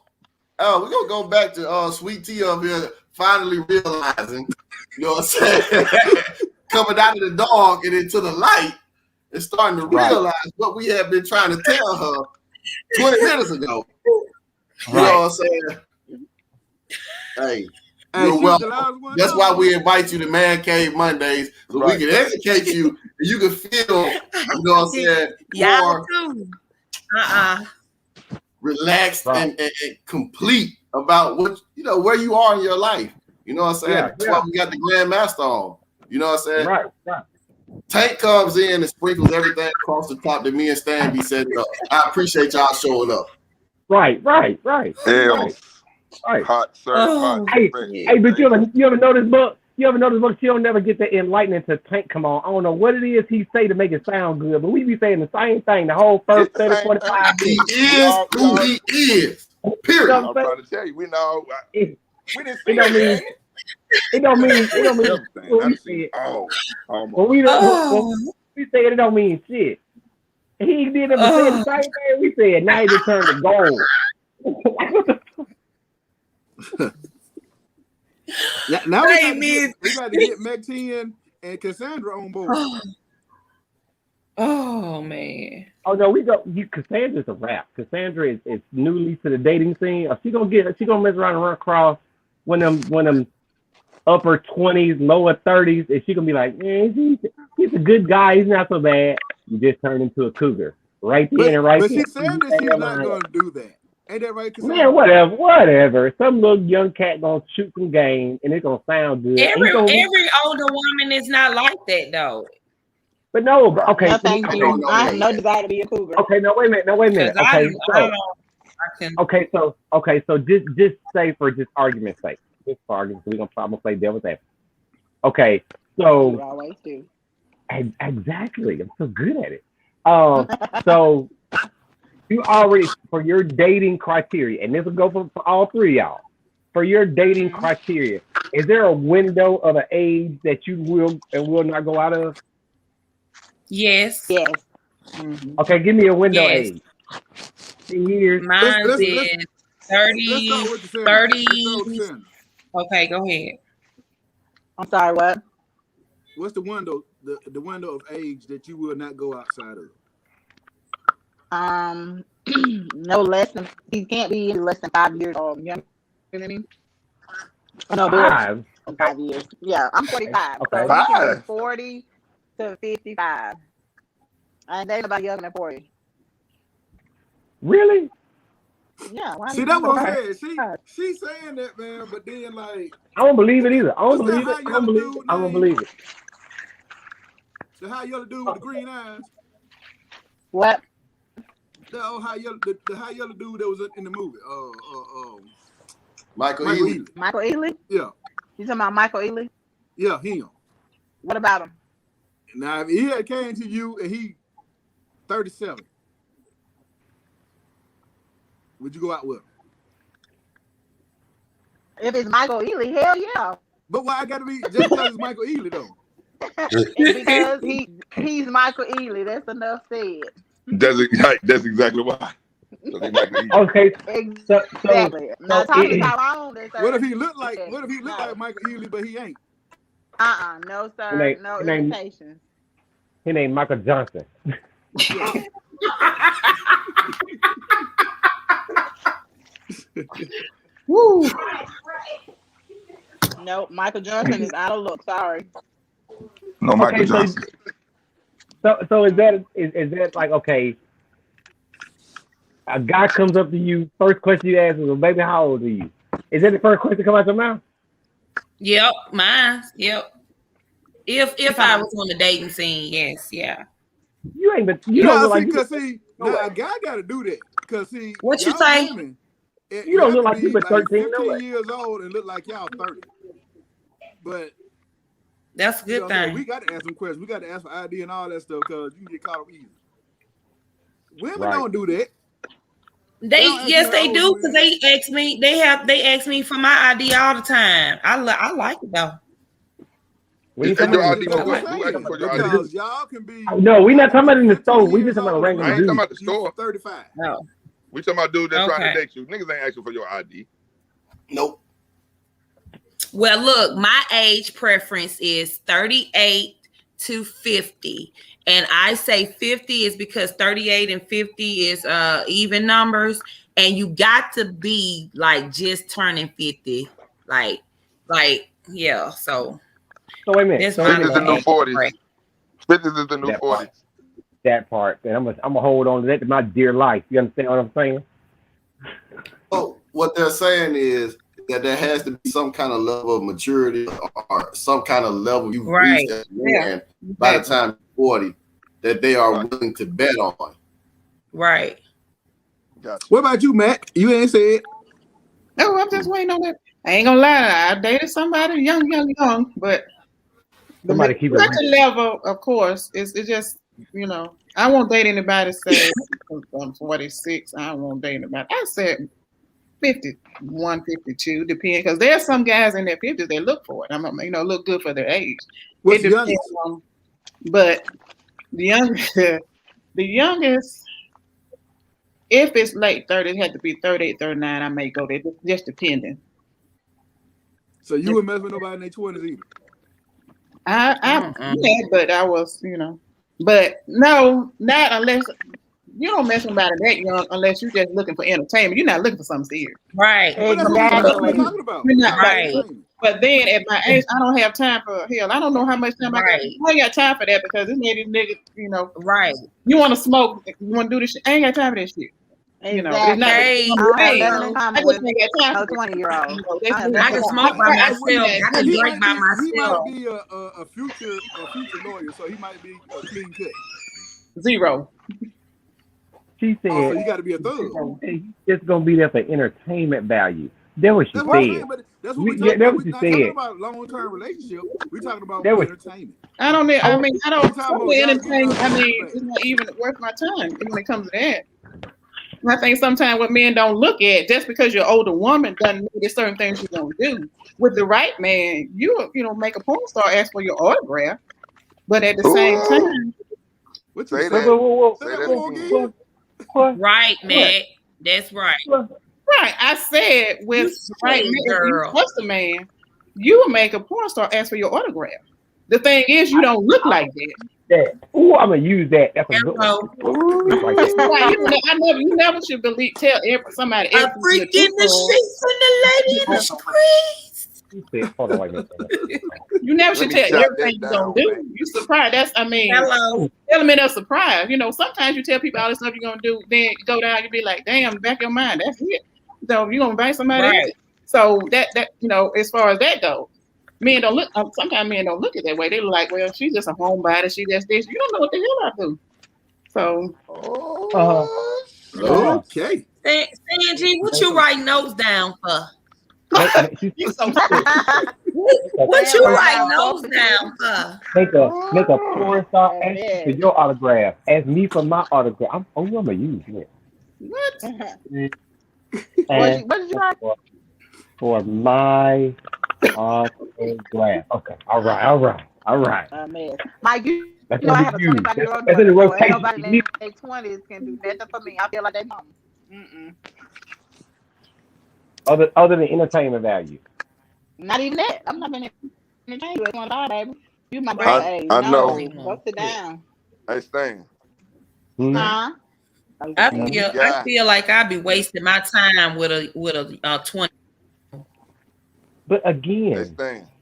Oh, we're gonna go back to Sweet Tea up here finally realizing, you know what I'm saying, coming out of the dog and into the light and starting to realize what we have been trying to tell her 20 minutes ago. You know what I'm saying? Hey, you're welcome. That's why we invite you to Man Cave Mondays, so we can educate you and you can feel, you know what I'm saying, more relaxed and complete about what, where you are in your life. You know what I'm saying? That's why we got the Grandmaster on. You know what I'm saying? Right. Tank comes in and sprinkles everything across the top that me and Stan be setting up. I appreciate y'all showing up. Right. Hot, sir. Hot. Hey, but you ever notice, Buck? You ever notice, look, she don't never get the enlightening to Tank come on. I don't know what it is he say to make it sound good, but we be saying the same thing the whole first 30, 45 He is who he is. Period. I'm trying to tell you, we know. We didn't see it. It don't mean when we say it don't mean shit. He did ever say the same thing we said. Now he just turned to gold. Now we got to get Maxine and Cassandra on board. Oh man. Oh no, Cassandra's a wrap. Cassandra is newly to the dating scene. She gonna mess around and run across when them upper 20s, lower 30s, and she gonna be like, man, he's a good guy, he's not so bad. You just turned into a cougar. Right then and right there. But she said that she's not gonna do that. Ain't that right? Man, whatever. Some little young cat gonna shoot some game and it's gonna sound good. Every older woman is not like that though. But no, okay. No, thank you. I have no desire to be a cougar. Okay, no, wait a minute. Okay, so just say for just argument's sake. Just for argument's sake, I'm gonna play devil's advocate. Okay, so you always do. Exactly. I'm so good at it. So you already, for your dating criteria, and this will go for all three of y'all. For your dating criteria, is there a window of an age that you will not go out of? Yes. Yes. Mm-hmm. Okay, give me a window age. 10 years. Mine is 30. 30. Okay, go ahead. I'm sorry, what? What's the window? The window of age that you will not go outside of? No less than, he can't be less than 5 years old. You know what I mean? No, 5 years. Yeah, I'm 45. Okay. So he can be 40 to 55. I ain't dating about younger than 40. Really? Yeah. See, that's what I'm saying. She's saying that, man, but then like I don't believe it either. I don't believe it. The high yellow dude with the green eyes. What? The high yellow dude that was in the movie. Michael Ealy. Michael Ealy? Yeah. You talking about Michael Ealy? Yeah, him. What about him? Now, if he had came to you and he 37, would you go out with him? If it's Michael Ealy, hell yeah. But why I got to be just because it's Michael Ealy though? Because he's Michael Ealy. That's enough said. That's exactly why. Okay. Exactly. Now talking about what if he looked like Michael Ealy, but he ain't? No, sir. No invitations. His name Michael Johnson. Woo. No, Michael Johnson is out of luck. Sorry. No, Michael Johnson. So is that like, okay, a guy comes up to you, first question you ask is, well, baby, how old are you? Is that the first question come out your mouth? Yep, mine. Yep. If I was on the dating scene, yes, yeah. You ain't, but you don't look like a guy got to do that because see, what you say? Women, you don't look like you were 13, 15 years old and look like y'all 30. But that's a good thing. We got to ask some questions. We got to ask for ID and all that stuff because you can get caught up easy. Women don't do that. They do because they ask me. They ask me for my ID all the time. I like it though. Y'all can be. No, we're not talking about in the store. We just talking about a regular dude. I ain't talking about the store. 35. No. We talking about dude that's trying to date you. Niggas ain't asking for your ID. Nope. Well, look, my age preference is 38 to 50. And I say 50 is because 38 and 50 is even numbers. And you got to be like just turning 50. Like, yeah. So wait a minute. 50 is the new 40s. 50 is the new 40s. That part. And I'm gonna hold on to that to my dear life. You understand what I'm saying? Oh, what they're saying is that there has to be some kind of level of maturity or some kind of level you've reached as a man by the time you're 40 that they are willing to bet on. Right. Gotcha. What about you, Mac? You ain't said. No, I'm just waiting on that. I ain't gonna lie, I dated somebody young, but Somebody keep it the level, of course, it's just, you know, I won't date anybody say I'm 46. I won't date anybody. I said 51, 52, depending, because there's some guys in their 50s that look for it. You know, look good for their age. What's it the youngest? But the youngest, if it's late 30s, it had to be 38, 39. I may go there, just depending. So you wouldn't mess with nobody in their 20s either? Yeah, but I was, you know, but no, not unless you don't mess with somebody that young, unless you're just looking for entertainment. You're not looking for something serious. Right. Exactly. That's what we're talking about. You're not right. But then at my age, I don't have time for hell. I don't know how much time I got. I ain't got time for that because this lady niggas, you know. Right. You want to smoke, you want to do this shit. I ain't got time for that shit. You know, it's not. I just ain't got time for 20-year-old. I can smoke by myself. I can drink by myself. He might be a future lawyer, so he might be a clean cut. Zero. She said, so you got to be a thug. It's gonna be there for entertainment value. That's what she said. That's what we're talking about. We're not talking about long-term relationship. We're talking about entertainment. I don't entertainment. I mean, it's not even worth my time when it comes to that. I think sometimes what men don't look at, just because you're an older woman doesn't mean there's certain things you're gonna do. With the right man, you know, make a porn star ask for your autograph, but at the same time, what you say? Right, man. That's right. Right. I said with the right man, if you trust a man, you will make a porn star ask for your autograph. The thing is, you don't look like that. Ooh, I'm gonna use that. That's a good one. You never should tell somebody. A freak in the streets and the lady in the streets. Hold on, wait a minute. You never should tell everything you're gonna do. You surprised. That's element of surprise. You know, sometimes you tell people all the stuff you're gonna do, then you go down, you be like, damn, back your mind. That's it. So you're gonna invite somebody else. So that you know, as far as that goes. Men don't look. Sometimes men don't look at it that way. They look like, well, she's just a homebody. She just this. You don't know what the hell I do. So, okay. Sanji, what you write notes down for? What you write notes down for? Make a porn star ask for your autograph. Ask me for my autograph. I'm gonna use it. What? What did you write? For my autograph. Okay. All right. Man. Mike, you know I have a 25-year-old daughter. Nobody in their 20s can do nothing for me. I feel like they mama. Other than entertainment value. Not even that. I'm not gonna entertain you. It's one of baby. You my brother. I know. Go sit down. Hey, Stan. Huh? I feel like I'd be wasting my time with a 20. But again,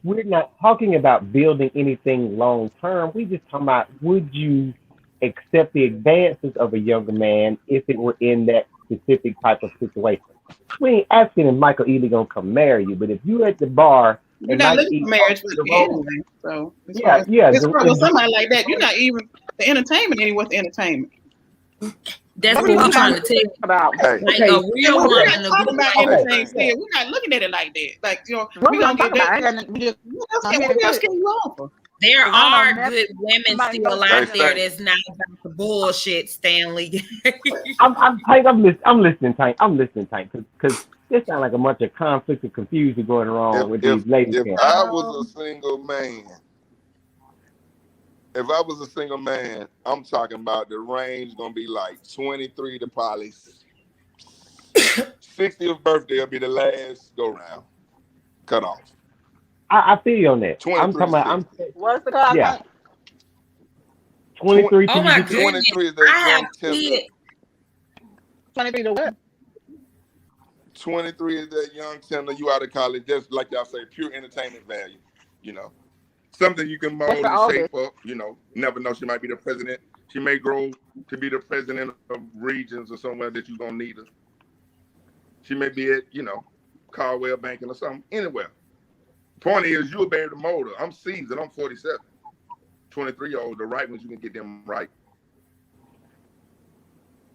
we're not talking about building anything long term. We just talking about, would you accept the advances of a younger man if it were in that specific type of situation? We ain't asking if Michael Ealy gonna come marry you, but if you at the bar, you're not looking for marriage with the anyway. So with somebody like that, you're not even the entertainment anyway. The entertainment. That's what I'm trying to tell you about. Like a real woman. We're not talking about anything serious. We're not looking at it like that. Like, you know, we're gonna get that. What else can you offer? There are good women still out there that's not about the bullshit, Stanley. I'm listening, Tank. Because it sounds like a bunch of conflict and confusion going on with these ladies. If I was a single man, I'm talking about the range gonna be like 23 to probably 60th birthday will be the last go round. Cut off. I feel you on that. I'm talking about. What's the cut? Yeah. 23. Oh my goodness. 23 is that young tender. 23 to what? 23 is that young tender. You out of college, just like y'all say, pure entertainment value. You know, something you can mold and shape up. You know, never know. She might be the president. She may grow to be the president of regions or somewhere that you're gonna need her. She may be at, you know, Caldwell Banking or something. Anywhere. Point is, you'll be able to mold her. I'm seasoned. I'm 47. 23-year-old, the right ones, you can get them right.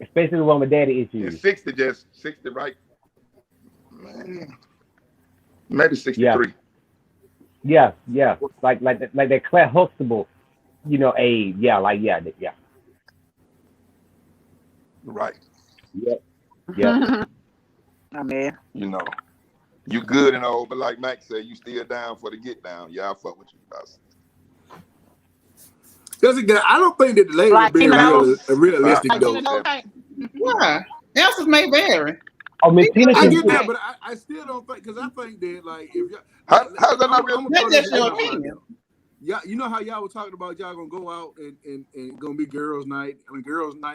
Especially the one with daddy issues. And 60 right. Man. Maybe 63. Yeah. Like that Claire Huxtable, age. Yeah. Right. Yep. I mean, you good and all, but like Mac said, you still down for the get down. Yeah, I fuck with you about I don't think that the ladies are being realistic though. Yeah, answers may vary. I mean, Tina I get that, but I still don't think, because I think that like if y'all, how's that not real? That's just your opinion. Yeah, you know how y'all were talking about y'all gonna go out and gonna be girls' night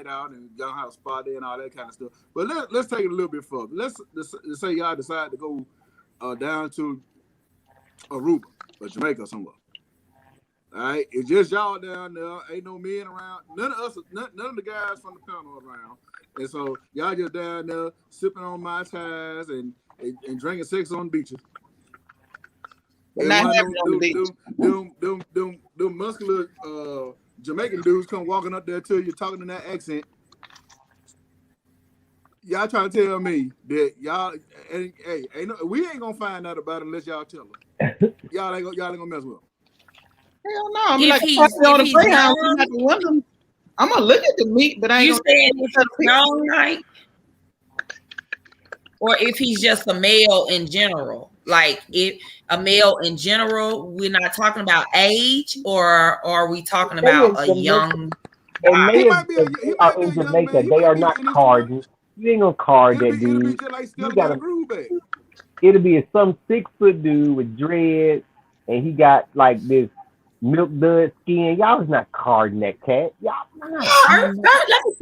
out, and y'all have a spa day and all that kind of stuff. But let's take it a little bit further. Let's say y'all decide to go down to Aruba or Jamaica or somewhere. All right, it's just y'all down there. Ain't no men around. None of the guys from the panel around. And so y'all just down there sipping on Mai Tais and drinking sex on the beaches. And them muscular Jamaican dudes come walking up there to you talking in that accent. Y'all trying to tell me that y'all we ain't gonna find out about it unless y'all tell us. y'all ain't gonna mess with them. Hell no. I'm like, on the Greyhound, I'm gonna look at the meat, but I ain't. You saying it's a strong night, or if he's just a male in general? Like, if a male in general, we're not talking about age, or are we talking about a young? They are in Jamaica. They are not carding. You ain't gonna card that dude. It'll be some 6-foot dude with dreads, and he got like this milk dud skin. Y'all is not carding that cat. Y'all let me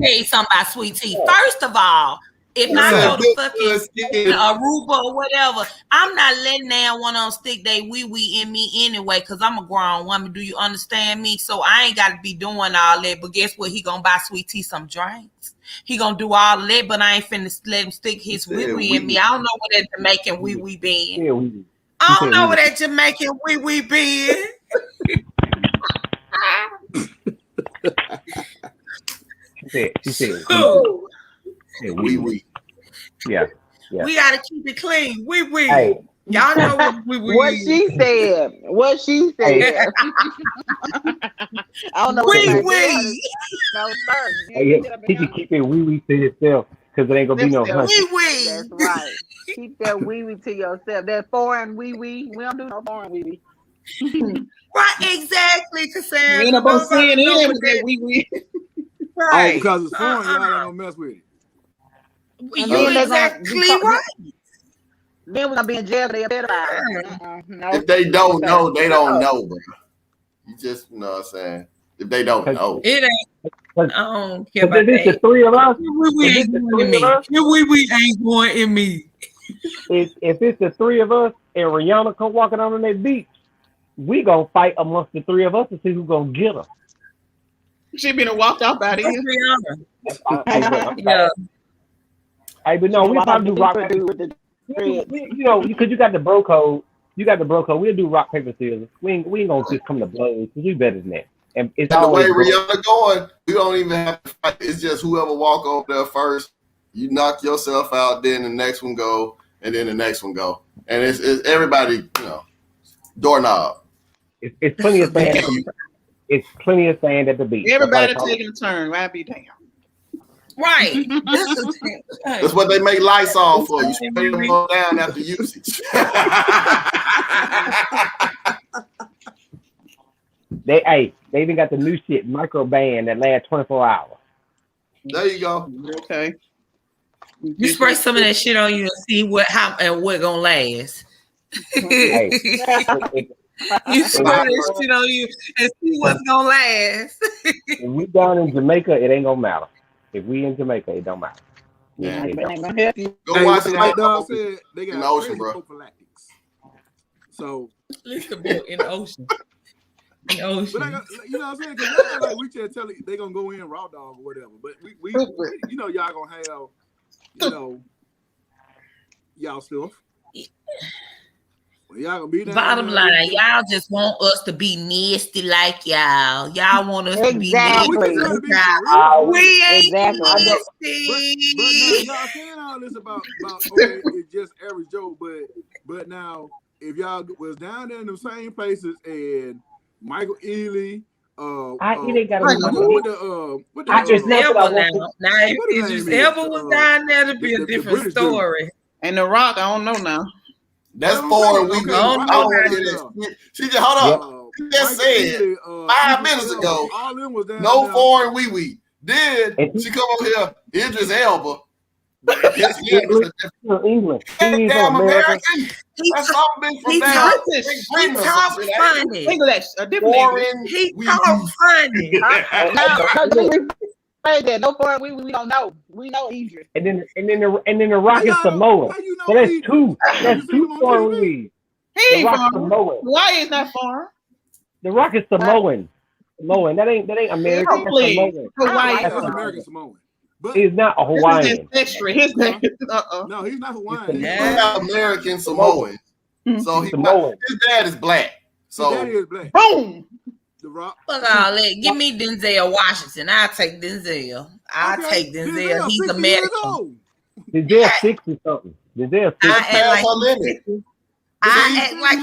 tell you something about Sweet Tea. First of all, if I go to fucking Aruba or whatever, I'm not letting that one on stick they wee in me anyway, because I'm a grown woman. Do you understand me? So I ain't got to be doing all that. But guess what? He gonna buy Sweet Tea some drinks. He gonna do all of that, but I ain't finna let him stick his wee in me. I don't know where that Jamaican wee been. I don't know where that Jamaican wee been. She said. Wee. Yeah. We gotta keep it clean. Wee. Hey. Y'all know what she said. I don't know. Wee. No, sir. He can keep it wee to himself, because there ain't gonna be no hunting. Wee. That's right. Keep that wee to yourself. That foreign wee. We don't do no foreign wee. Right, exactly, Cassandra. Ain't nobody saying it with that wee. Right. Oh, because it's foreign, y'all ain't gonna mess with it. You're exactly right. Then we're gonna be in jail. No. If they don't know, they don't know, bro. You just know what I'm saying. If they don't know, it ain't. I don't care about that. The three of us. We ain't going in me. If it's the three of us and Rihanna come walking on that beach, we gonna fight amongst the three of us to see who's gonna get her. She been walked out by the Yeah. Hey, but no, we probably do rock paper. Because you got the bro code. We'll do rock paper scissors. We ain't gonna just come to blows, because we better than that. And it's the way Rihanna going, we don't even have to fight. It's just whoever walk over there first, you knock yourself out, then the next one go, and then the next one go, and it's everybody, doorknob. It's plenty of sand. It's plenty of sand at the beach. Everybody taking a turn. I'd be damn. Right. That's what they make Lysol for. You spray them all down after usage. They even got the new shit, microban, that lasts 24 hours. There you go. Okay. You spray some of that shit on you and see what gonna last. You spray that shit on you and see what's gonna last. If we down in Jamaica, it ain't gonna matter. If we in Jamaica, it don't matter. Yeah, go watch it. Like Dog said, they got in the ocean, bro. Prophylactics. So in the ocean. In the ocean. But you know what I'm saying? Because like we just tell you they gonna go in raw dog or whatever. But we y'all gonna have y'all stuff. Well, y'all gonna be bottom line, y'all just want us to be nasty like y'all. Y'all want us to be nasty. We ain't nasty. But now y'all saying all this about okay, it's just average Joe, but now if y'all was down there in the same places and Michael Ealy, Idris Elba now. Now, if Idris Elba was down there, to be a different story. And The Rock, I don't know now. That's foreign. We she just hold up. She just said 5 minutes ago. No foreign wee. Then she come over here, Idris Elba. English. He's American. That's all been from there. He talk funny. English, a different English. He talk funny. No foreign we don't know. We know Idris. And then the Rock is Samoan. So that's two. That's two foreign wees. He ain't foreign. Why is that foreign? The Rock is Samoan. That ain't American. Samoan. That's American Samoan. But he's not a Hawaiian. His name No, he's not Hawaiian. He's not American Samoan. So his dad is black. So his daddy is black. Boom. The Rock. Fuck all that. Give me Denzel Washington. I'll take Denzel. I'll take Denzel. He's American. Denzel 60 something. Denzel 60. I act like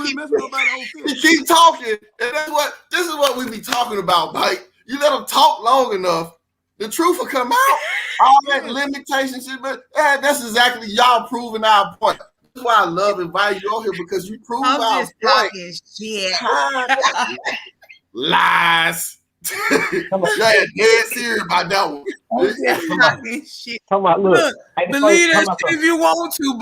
he keep talking, and this is what we be talking about, Mike. You let him talk long enough, the truth will come out. All that limitation shit, but that's exactly y'all proving our point. That's why I love inviting you on here, because you prove our point. Shit. Lies. Yeah, dead serious about that one. Come on, look. Believe that shit if you want to,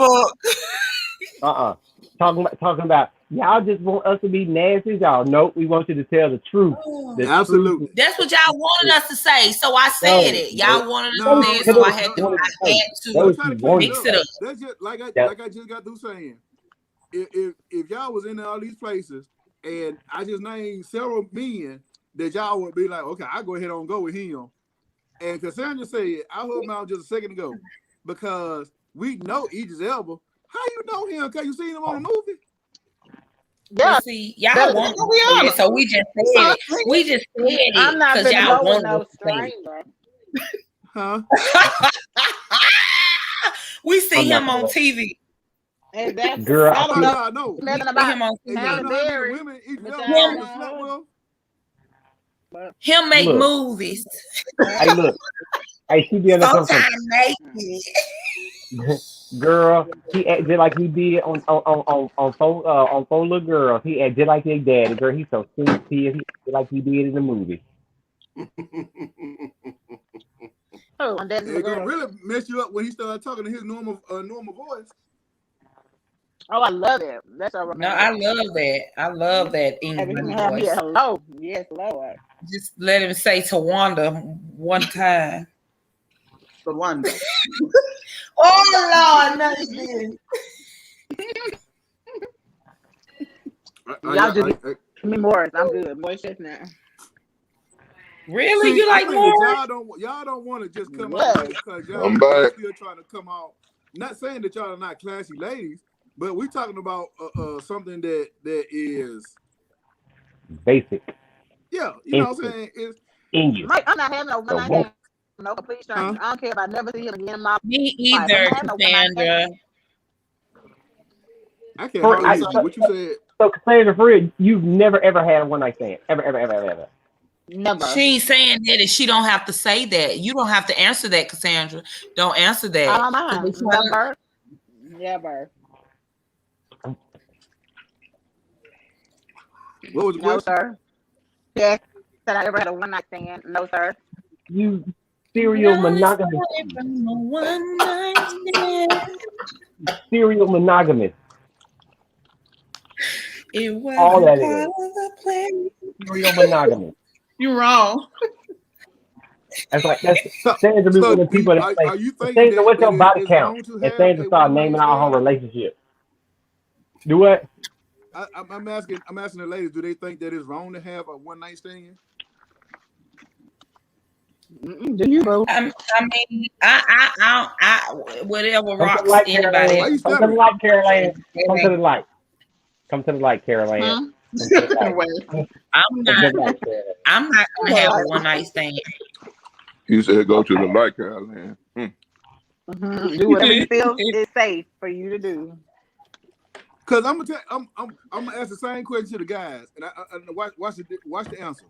Buck. Talking about y'all just want us to be nasty, y'all. Nope, we want you to tell the truth. Absolutely. That's what y'all wanted us to say, so I said it. Y'all wanted us to say it, so I had to mix it up. That's just like I just got through saying. If y'all was in all these places and I just named several men that y'all would be like, okay, I'll go ahead and go with him. And Cassandra said, I heard him out just a second ago, because we know Idris Elba. How you know him? Because you seen him on the movie? Yeah. See, y'all want it, so we just said it. We just said it. I'm not because y'all want no stranger. Huh? We see him on TV. And that's girl, I don't know nothing about him on Halle Him make movies. Hey, look. Hey, she be on sometimes naked. Girl, he acted like he did on Four Little Girls. He acted like his daddy. Girl, he's so sweet. He acted like he did in the movie. It's gonna really mess you up when he started talking to his normal voice. Oh, I love it. That's all right. No, I love that. I love that English voice. Hello, yes, Lord. Just let him say Tawanda one time. Tawanda. Oh Lord, nothing. Y'all just give me Morris. I'm good. Morris just now. Really? You like Morris? Y'all don't want to just come out because y'all still trying to come out. Not saying that y'all are not classy ladies, but we're talking about something that is basic. Yeah, you know what I'm saying? It's English. Mike, I'm not having no one night. No complete stranger. I don't care if I never see him again in my life. Me either, Cassandra. I can't what you said. So Cassandra, for real, you've never ever had a one night stand. Ever. Never. She ain't saying that, and she don't have to say that. You don't have to answer that, Cassandra. Don't answer that. Never. What was the question? No, sir. Yes. Said I ever had a one night stand? No, sir. You serial monogamous. Serial monogamous. It was all that is. Serial monogamous. You're wrong. That's Sandra be one of the people that say, Sandra, what's your body count? And Sandra start naming out her relationship. Do what? I'm asking the ladies, do they think that it's wrong to have a one night stand? Do you, bro? I mean, I whatever rocks like anybody. Come to the light, Caroline. Come to the light. Come to the light, Caroline. Huh? I'm not gonna have a one night stand. You said go to the light, Caroline. Do whatever you feel is safe for you to do. Because I'm gonna ask the same question to the guys, and I watch the answer.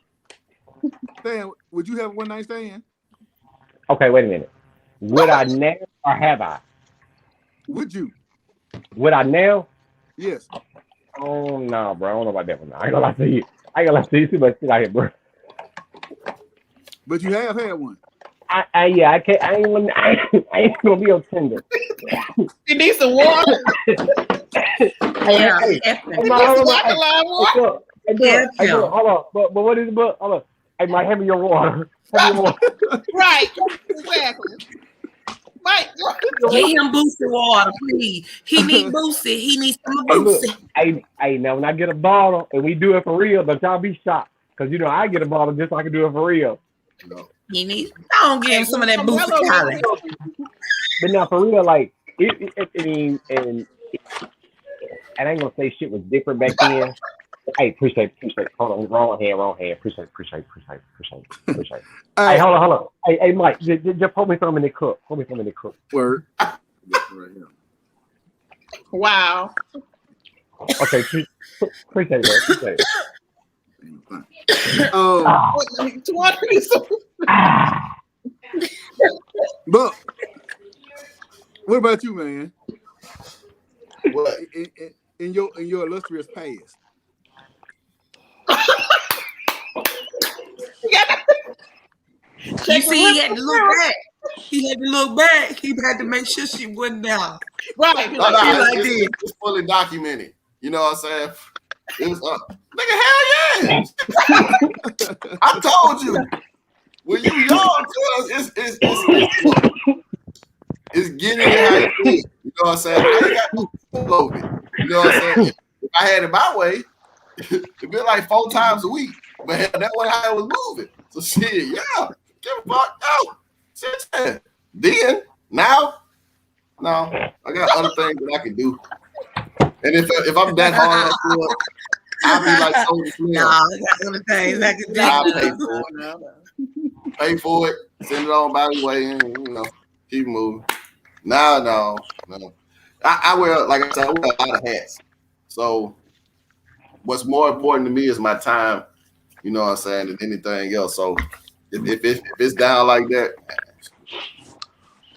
Stan, would you have a one night stand? Okay, wait a minute. Would I now or have I? Would you? Would I now? Yes. Oh no, bro. I don't know about that one. I ain't gonna lie to you. I ain't gonna lie to you. Too much shit out here, bro. But you have had one. I can't. I ain't gonna be on Tinder. You need some water. Hey, hold on. But what is the book? Hold on. Hey, Mike, hand me your water. Right. Exactly. Mike, get him boosted water, please. He need boosted. He needs some boosted. Hey, now when I get a bottle and we do it for real, but y'all be shocked because I get a bottle just so I can do it for real. He needs. Don't give him some of that boosted Cali. But now for real, like and I ain't gonna say shit was different back then. Hey, appreciate. Hold on, wrong hand. Appreciate. Hey, hold on. Hey, Mike, just pour me some in the cup. Word. wow. Okay, appreciate it. But what about you, man? What in your illustrious past? You see, he had to look back. He had to make sure she wasn't down. Right. It's fully documented. You know what I'm saying? It was nigga, hell yeah. I told you. When you young, it's getting it how you feel. You know what I'm saying? I ain't got no control over it. You know what I'm saying? If I had it my way, it'd be like 4 times a week. But hell, that was how I was moving. So shit, yeah. Get a fuck out. Shit. Then, now, no, I got other things that I can do. And if I'm that hard up for it, I'll be like Soulja Slim. No, I got other things I can do. I'll pay for it. Pay for it, send it on by the way, and keep moving. No. I wear, like I said, I wear a lot of hats. So what's more important to me is my time, you know what I'm saying, than anything else. So if it's down like that,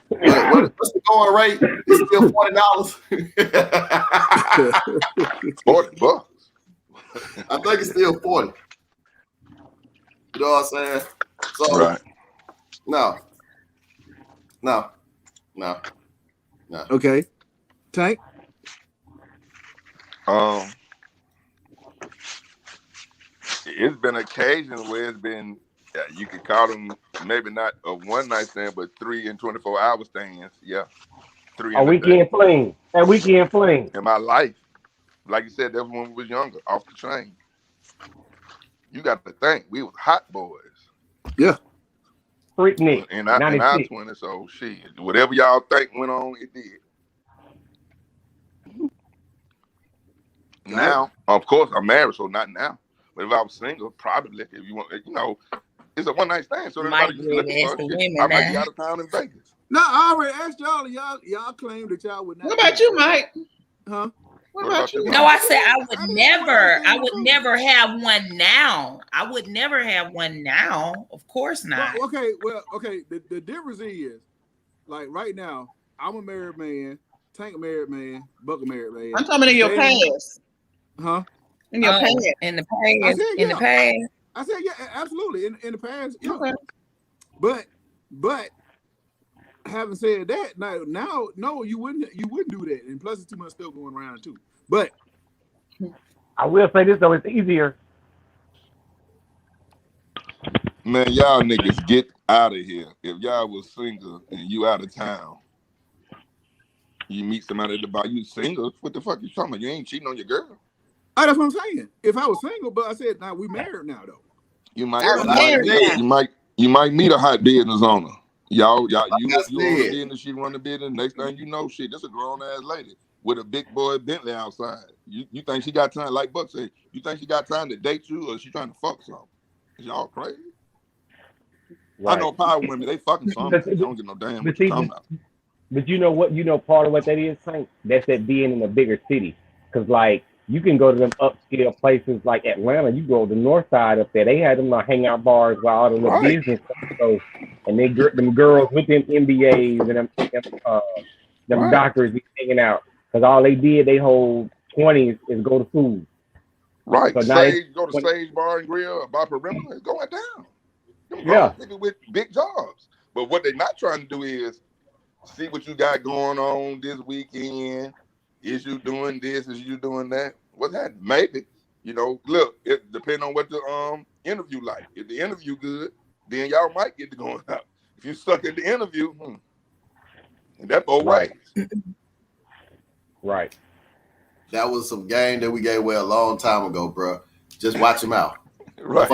what's the going rate? It's still $40. $40. I think it's still 40. You know what I'm saying? So right. No. Okay. Tank. It's been occasions where it's been, you could call them maybe not a one night stand, but 3 and 24-hour stands. Yeah. 3 a weekend fling. That weekend fling. In my life. Like you said, that was when we was younger, off the train. You got to think, we was hot boys. Yeah. Freaknik. In our 20s, so shit. Whatever y'all think went on, it did. Now, of course, I'm married, so not now. But if I was single, probably, if you want, it's a one night stand. So everybody just looking for shit. I might be out of town in Vegas. No, I already asked y'all. Y'all claimed that y'all would not. What about you, Mike? Huh? What about you? No, I said I would never have one now. I would never have one now. Of course not. Well, okay. The difference is, like right now, I'm a married man, Tank a married man, Buck a married man. I'm talking in your past. Huh? In your past. In the past. In the past. I said, yeah, absolutely. In the past, yeah. Okay. But having said that, now, no, you wouldn't do that. And plus, it's too much stuff going around too. But I will say this though, it's easier. Man, y'all niggas get out of here. If y'all was single and you out of town, you meet somebody at the bar, you single. What the fuck you talking about? You ain't cheating on your girl. Oh, that's what I'm saying. If I was single, but I said, now we married now though. You might meet a hot business owner. You own the business, she run the business. Next thing you know, shit, that's a grown ass lady with a big boy Bentley outside. You think she got time, like Buck said, you think she got time to date you, or she trying to fuck something? Is y'all crazy? Right. I know power women, they fucking something. They don't get no damn what you talking about. But you know what? Part of what that is, Saint? That's that being in a bigger city. because like you can go to them upscale places like Atlanta. You go to the north side up there. They had them hangout bars where all the little business stuff goes, and they them girls with them MBAs and them doctors be hanging out because all they did they whole 20s is go to food. Right. So Go to Sage Bar and Grill by Perimeter. It's going down. Yeah. People with big jobs. But what they're not trying to do is see what you got going on this weekend. Is you doing this? Is you doing that? What's that? Maybe. Look, it depends on what the interview like. If the interview good, then y'all might get to going out. If you suck at the interview, and that both ways. Right. That was some game that we gave away a long time ago, bro. Just watch him out. Right.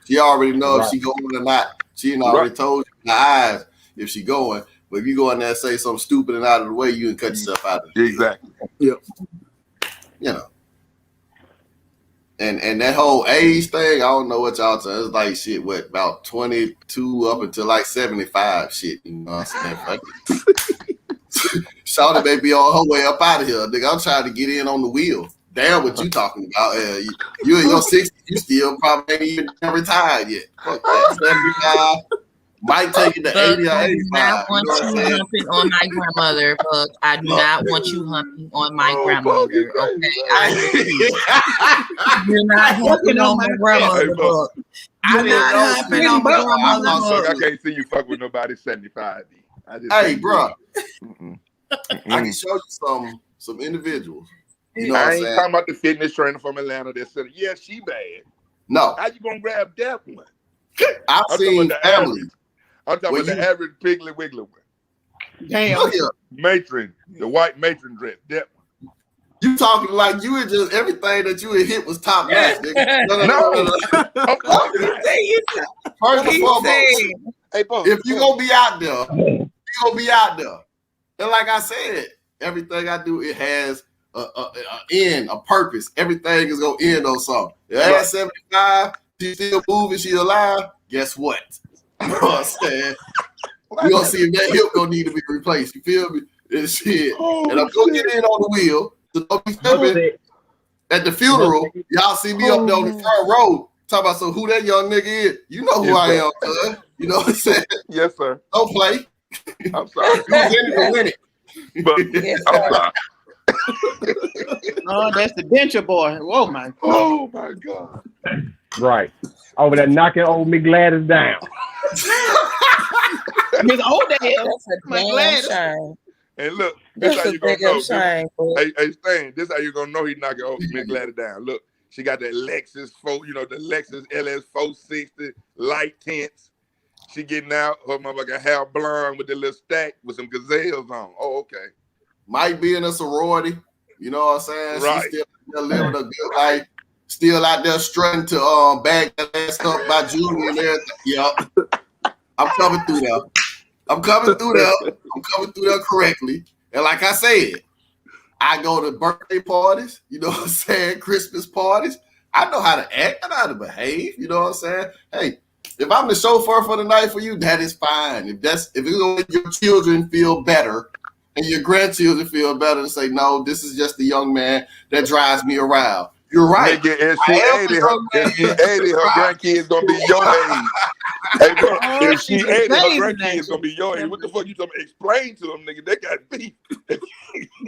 She already know if she going or not. She already told you in the eyes if she going. But if you go in there and say something stupid and out of the way, you can cut yourself out of it. Exactly. Yep. And that whole age thing, I don't know what y'all saying. It's like shit, what, about 22 up until like 75 shit. You know what I'm saying? Shawty may be on her way up out of here. Nigga, I'm trying to get in on the wheel. Damn what you talking about. You in your 60s, you still probably ain't even retired yet. Fuck that. 75. Might take it to 80 or 85. I do not want you humping on my grandmother, Buck. I do not want you humping on my grandmother. Okay. You're not humping on my grandmother, Buck. I'm not humping on my grandmother. I can't see you fuck with nobody 75. Hey, bro. I can show you some individuals. You know I ain't talking about the fitness trainer from Atlanta that said, yeah, she bad. No. How you gonna grab that one? I've seen families. I'm talking about the average Piggly Wiggly one. Damn. Matron, the white matron dress, that one. You talking like you were just everything that you had hit was top notch, nigga. No. First and foremost, if you gonna be out there, you gonna be out there. And like I said, everything I do, it has a end, a purpose. Everything is gonna end on something. At 75, she still moving, she alive. Guess what? You know what I'm saying? You gonna see if that hip gonna need to be replaced. You feel me? And shit. And I'm gonna get in on the wheel. So don't be stupid. At the funeral, y'all see me up there on the front row. Talk about who that young nigga is. You know who I am, cuz. You know what I'm saying? Yes, sir. Don't play. I'm sorry. Who's in it to win it? But I'm sorry. Oh, that's the denture boy. Oh my God. Right. Over there knocking old McGladys down. Miss Old Dad. That's a damn shame. And look, this how you gonna know. Shame, hey, Stan, this how you gonna know he knocking old McGladys down. Look, she got that Lexus the Lexus LS 460 light tints. She getting out her motherfucking hair blonde with the little stack with some gazelles on. Oh, okay. Might be in a sorority. You know what I'm saying? Right. She's still living a good life. Still out there strutting to bag that ass up by Julie and everything. Yep. I'm coming through there. I'm coming through there correctly. And like I said, I go to birthday parties, you know what I'm saying? Christmas parties. I know how to act. I know how to behave. You know what I'm saying? Hey, if I'm the chauffeur for the night for you, that is fine. If it's gonna make your children feel better and your grandchildren feel better to say, no, this is just the young man that drives me around. You're right. If she 80, her grandkids gonna be your age. Hey, bro, if she 80, her grandkids gonna be your age. What the fuck you talking about? Explain to them, nigga. They got beef.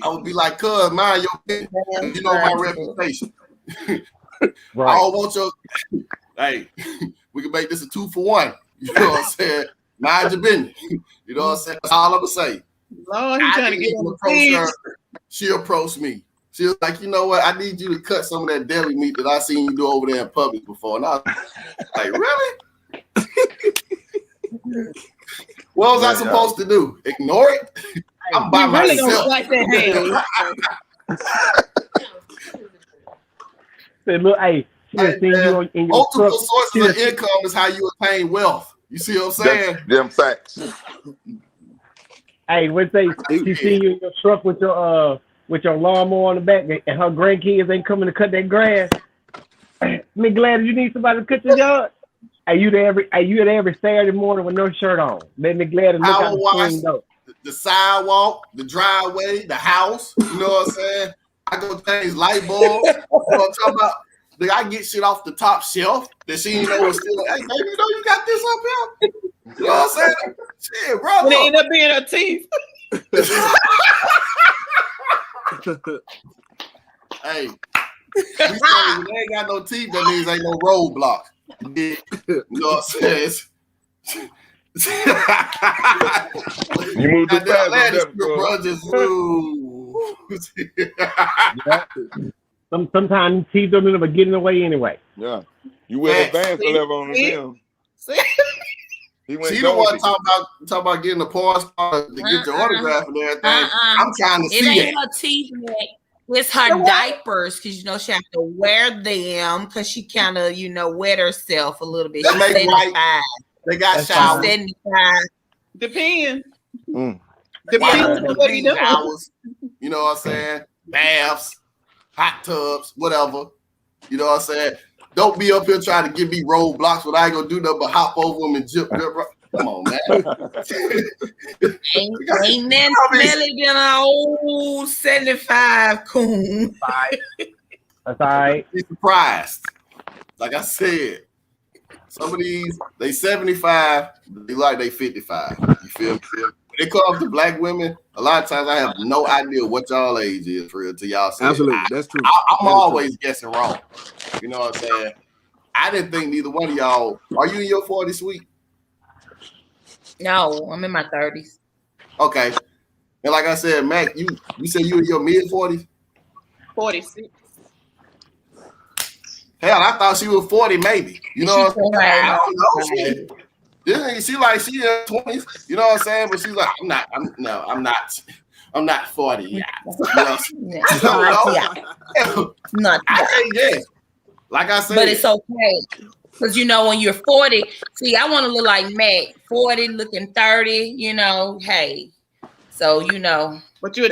I would be like, cuz, mind your business. You know my reputation. Right. I don't want your. Hey, we can make this a 2-for-1. You know what I'm saying? Mind your business. You know what I'm saying? That's all I'm gonna say. Lord, he's trying to get approach her. She approached me. She was like, you know what? I need you to cut some of that deli meat that I seen you do over there in public before. And I was like, really? What was I supposed to do? Ignore it? I'm by myself. Really gonna slice that hand. Say, look, hey, you in your multiple truck. sources of income is how you attain wealth. You see what I'm saying? Them facts. Hey, what they she see you in your truck with your lawnmower on the back, and her grandkids ain't coming to cut that grass. Me glad you need somebody to cut your yard. Are you there every Saturday morning with no shirt on? Let me glad to look out the the sidewalk, the driveway, the house. You know what I'm saying? I go change light bulb. You know what I'm talking about? Like, I get shit off the top shelf that she didn't know was still. Hey, baby, you know you got this up here. You know what I'm saying? Shit, bro. It end up being her teeth. Hey, we say when they ain't got no teeth, that means ain't no roadblock. You know what I'm saying? You moved too fast, bro. Sometimes teeth don't end up getting away anyway. Yeah, you went advanced level on them. She the one talking about getting a porn star to get your autograph and everything. I'm trying to see it. It ain't her teeth, Mac. It's her diapers, because you know she have to wear them because she kind of wet herself a little bit. She's 75. They got showers. 75. Depends. Depends on what you showers. You know what I'm saying? Baths, hot tubs, whatever. You know what I'm saying? Don't be up here trying to give me roadblocks when I ain't gonna do nothing but hop over them and jump. Come on, man. ain't that smelly than an old 75 coon. That's all right. Be surprised. Like I said, some of these, they 75, they like they 55. You feel me? When it comes to black women, a lot of times I have no idea what y'all age is for real till y'all say absolutely. That's true. I'm always guessing wrong. You know what I'm saying? I didn't think neither one of y'all. Are you in your 40s, sweet? No, I'm in my 30s. Okay. And like I said, Mac, you said you in your mid 40s? 46. Hell, I thought she was 40 maybe. You know what I'm saying? I don't know. She like she in her 20s. You know what I'm saying? But she's like, I'm not 40 yet. Not yeah. Like I said. But it's okay. Because when you're 40, see, I want to look like Mac, 40 looking 30, hey. So But you're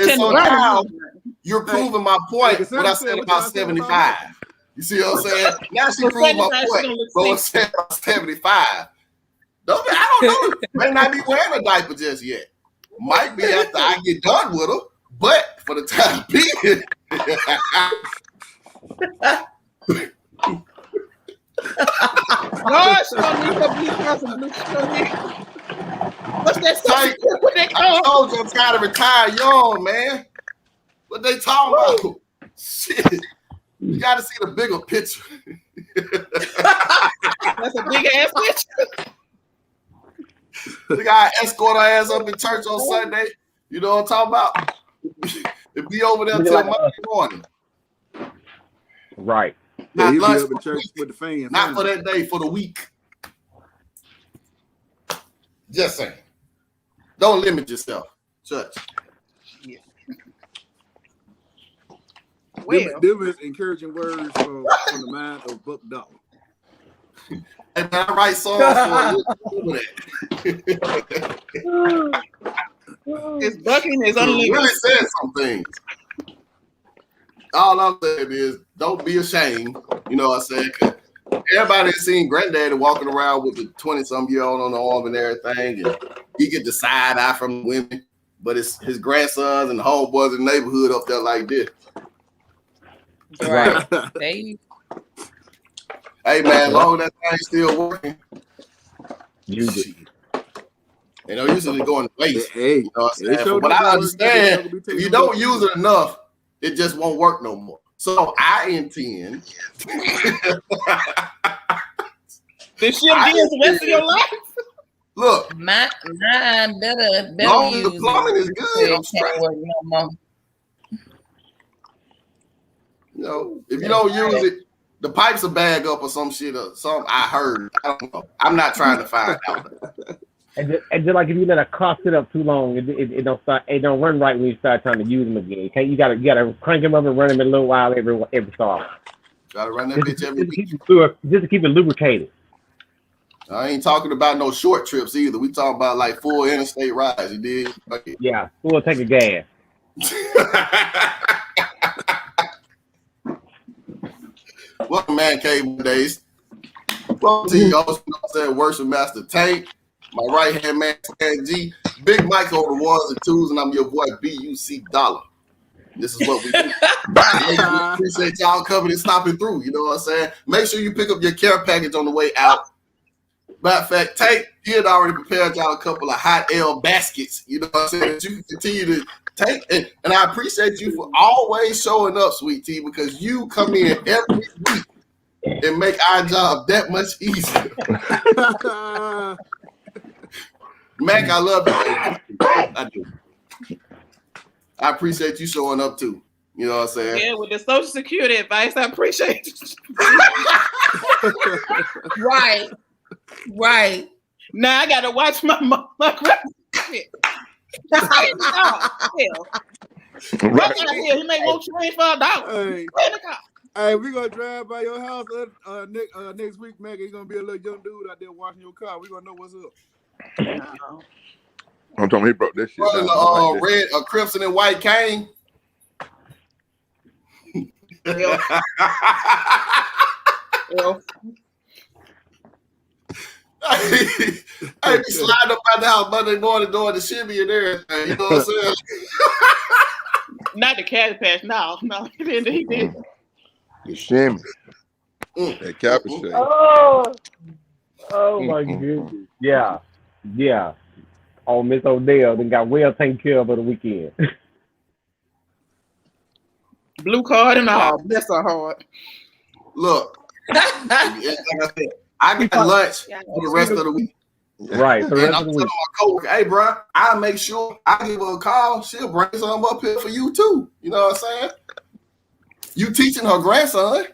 you're proving my point what I said about 75. You see what I'm saying? Now she proved my point. But I said about 75. I don't know. May not be wearing a diaper just yet. Might be after I get done with her. But for the time being. Gosh, what's that stuff? What they call? I told you I'm trying to retire young, man. What they talking about? Shit. You got to see the bigger picture. That's a big ass picture. The guy escort her ass up in church on Sunday. You know what I'm talking about? It be over there till Monday morning. Right. Not lunch up in church with the fans. Not for that day, for the week. Just saying. Don't limit yourself, church. Yeah. Them is encouraging words from the mind of Buck Dollar. And I write songs for it. It's bucking is unlimited. Really said some things. All I'm saying is, don't be ashamed. You know what I'm saying? Everybody has seen Granddaddy walking around with the 20-some-year-old on the arm and everything, and he get the side eye from women, but it's his grandsons and the homeboys in the neighborhood up there like this. Right. Hey man, long as that thing's still working, use it. You know, usually going to waste. Hey, you know what I'm saying? From what I understand, if you don't use it enough, it just won't work no more. So I intend. This shit be the rest of your life. Look, mine better long use as the plumbing is good, I'm straight. No more. You know, if you don't use it, the pipes will bag up or some shit or something. I heard. I don't know. I'm not trying to find out. And just like if you let a car sit up too long, it don't start. It don't run right when you start trying to use them again. You gotta crank them up and run them a little while every so. Gotta run that bitch every week. Just to keep it lubricated. I ain't talking about no short trips either. We talking about like full interstate rides. You did? Okay. Yeah, full tank of gas. Welcome, Man Cave Days. Welcome to you all. Said Worship Master Tank. My right hand man, Stan G. Big Mike on the ones and twos, and I'm your boy BUC Dollar. This is what we do. I appreciate y'all coming and stopping through. You know what I'm saying? Make sure you pick up your care package on the way out. Matter of fact, he had already prepared y'all a couple of hot L baskets. You know what I'm saying? That you can continue to take. And I appreciate you for always showing up, Sweet Tea, because you come in every week and make our job that much easier. Mac, I love you. I do. I appreciate you showing up too. You know what I'm saying? Yeah, with the Social Security advice, I appreciate you. Right. Now I gotta watch my shit. Right here, he may want change for $1. Hey, we're gonna drive by your house next week, Mac. He's gonna be a little young dude out there washing your car. We're gonna know what's up. I'm talking he broke this shit down. A crimson and white cane. Yeah. I be sliding up by the house Monday morning doing the shimmy and everything. You know what I'm saying? Not the Caddy Patch. No. He did. The shimmy. That capuchin. Oh my goodness. Yeah. Oh, Miss Odell then got well taken care of the weekend. Blue card and all. Bless her heart. Look, like I said, I got lunch for the rest of the week. Right. For the rest of the week. My coworker, hey, bro, I'll make sure I give her a call. She'll bring something up here for you too. You know what I'm saying? You teaching her grandson.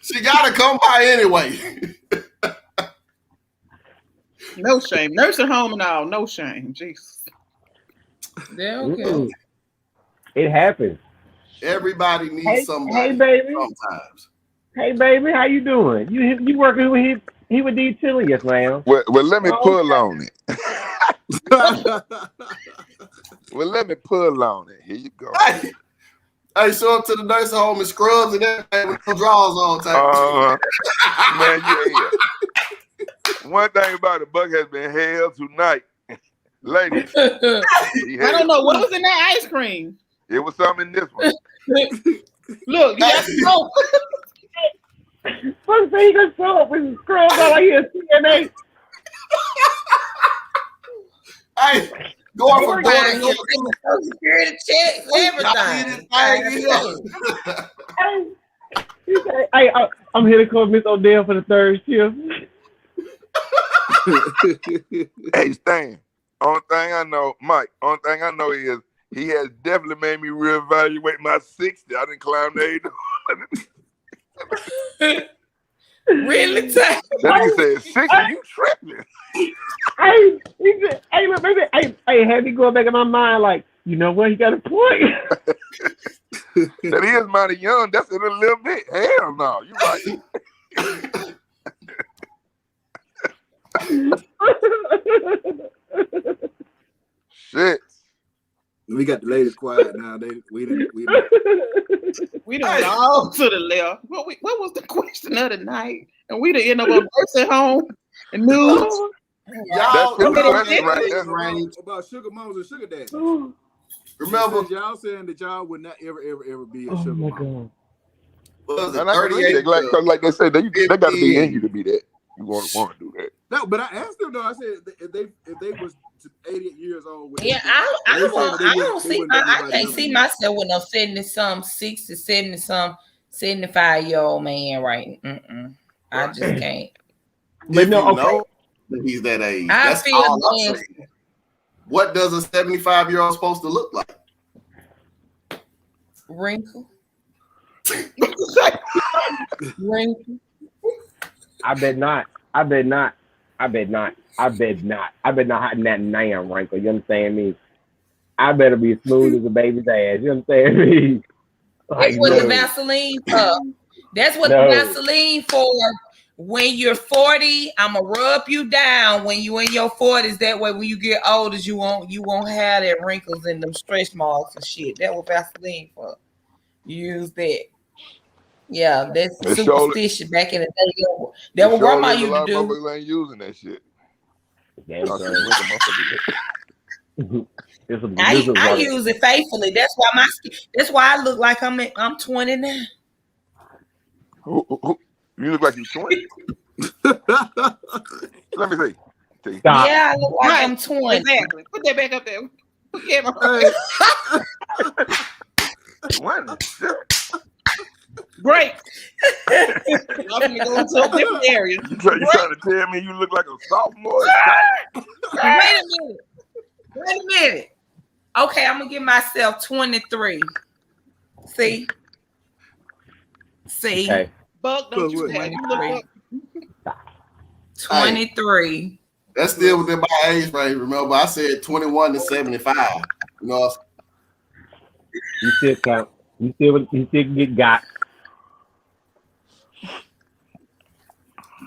She gotta come by anyway. No shame. Nursing home and all. No shame. Jesus. Yeah, okay. It happens. Everybody needs somebody. Hey, baby. Sometimes. Hey, baby, how you doing? You working with with D Chili? Yes, ma'am. Well, let me pull on it. Well, let me pull on it. Here you go. Hey, show up to the nursing home in scrubs and everything with no drawers on. Man, yeah. One thing about the Buck has been hell tonight. Ladies. I don't know. What was in that ice cream? It was something in this one. Look, you got to know. First thing you can show up with scrubs all I hear is CNA. Hey, going for Social Security checks, everything. Hey, I'm here to call Miss Odell for the third shift. Hey, Stan. Only thing I know is he has definitely made me reevaluate my 60. I didn't climb the 80. Really? That nigga said 60, you tripping. Hey, look, baby. Hey, had me going back in my mind like, you know what? He got a point. That is mighty young. That's in a little bit. Hell no. You right. Shit. We got the ladies quiet now. We done all to the left. What was the question of the night? And we done end up on nursing home and news. Y'all about sugar mamas and sugar daddies. Remember, y'all saying that y'all would not ever be a sugar mama. Was it and 38? Like they say, they got to be in you to be that. You want to do that. No, but I asked them though. I said if they was 88 years old. Yeah, I can't see myself with no 70-some, 60, 70-some, 75-year-old man, right? I just can't. But know that he's that age. That's all I'm saying. What does a 75-year-old supposed to look like? Wrinkle. I bet not hiding that damn wrinkle. You understand me? I better be smooth as a baby's ass. You understand me? That's what the Vaseline for. That's what the Vaseline for. When you're 40, I'ma rub you down. When you in your 40s, that way when you get older, you won't have that wrinkles and them stretch marks and shit. That what Vaseline for. Use that. Yeah, that's superstition back in the day. That what grandma used to do. Motherfuckers ain't using that shit. Damn I use it faithfully. That's why I look like I'm 20 now. You look like you're 20. Let me see. Stop. Yeah, I look like I'm 20. Exactly. Put that back up there. Great. I'm gonna go into a different area. You trying to tell me you look like a sophomore? Wait a minute. Okay, I'm gonna give myself 23. See? Okay. Buck, don't you have you look up? 23. That's still within my age range. Remember, I said 21 to 75. You know, you still count. You still get got.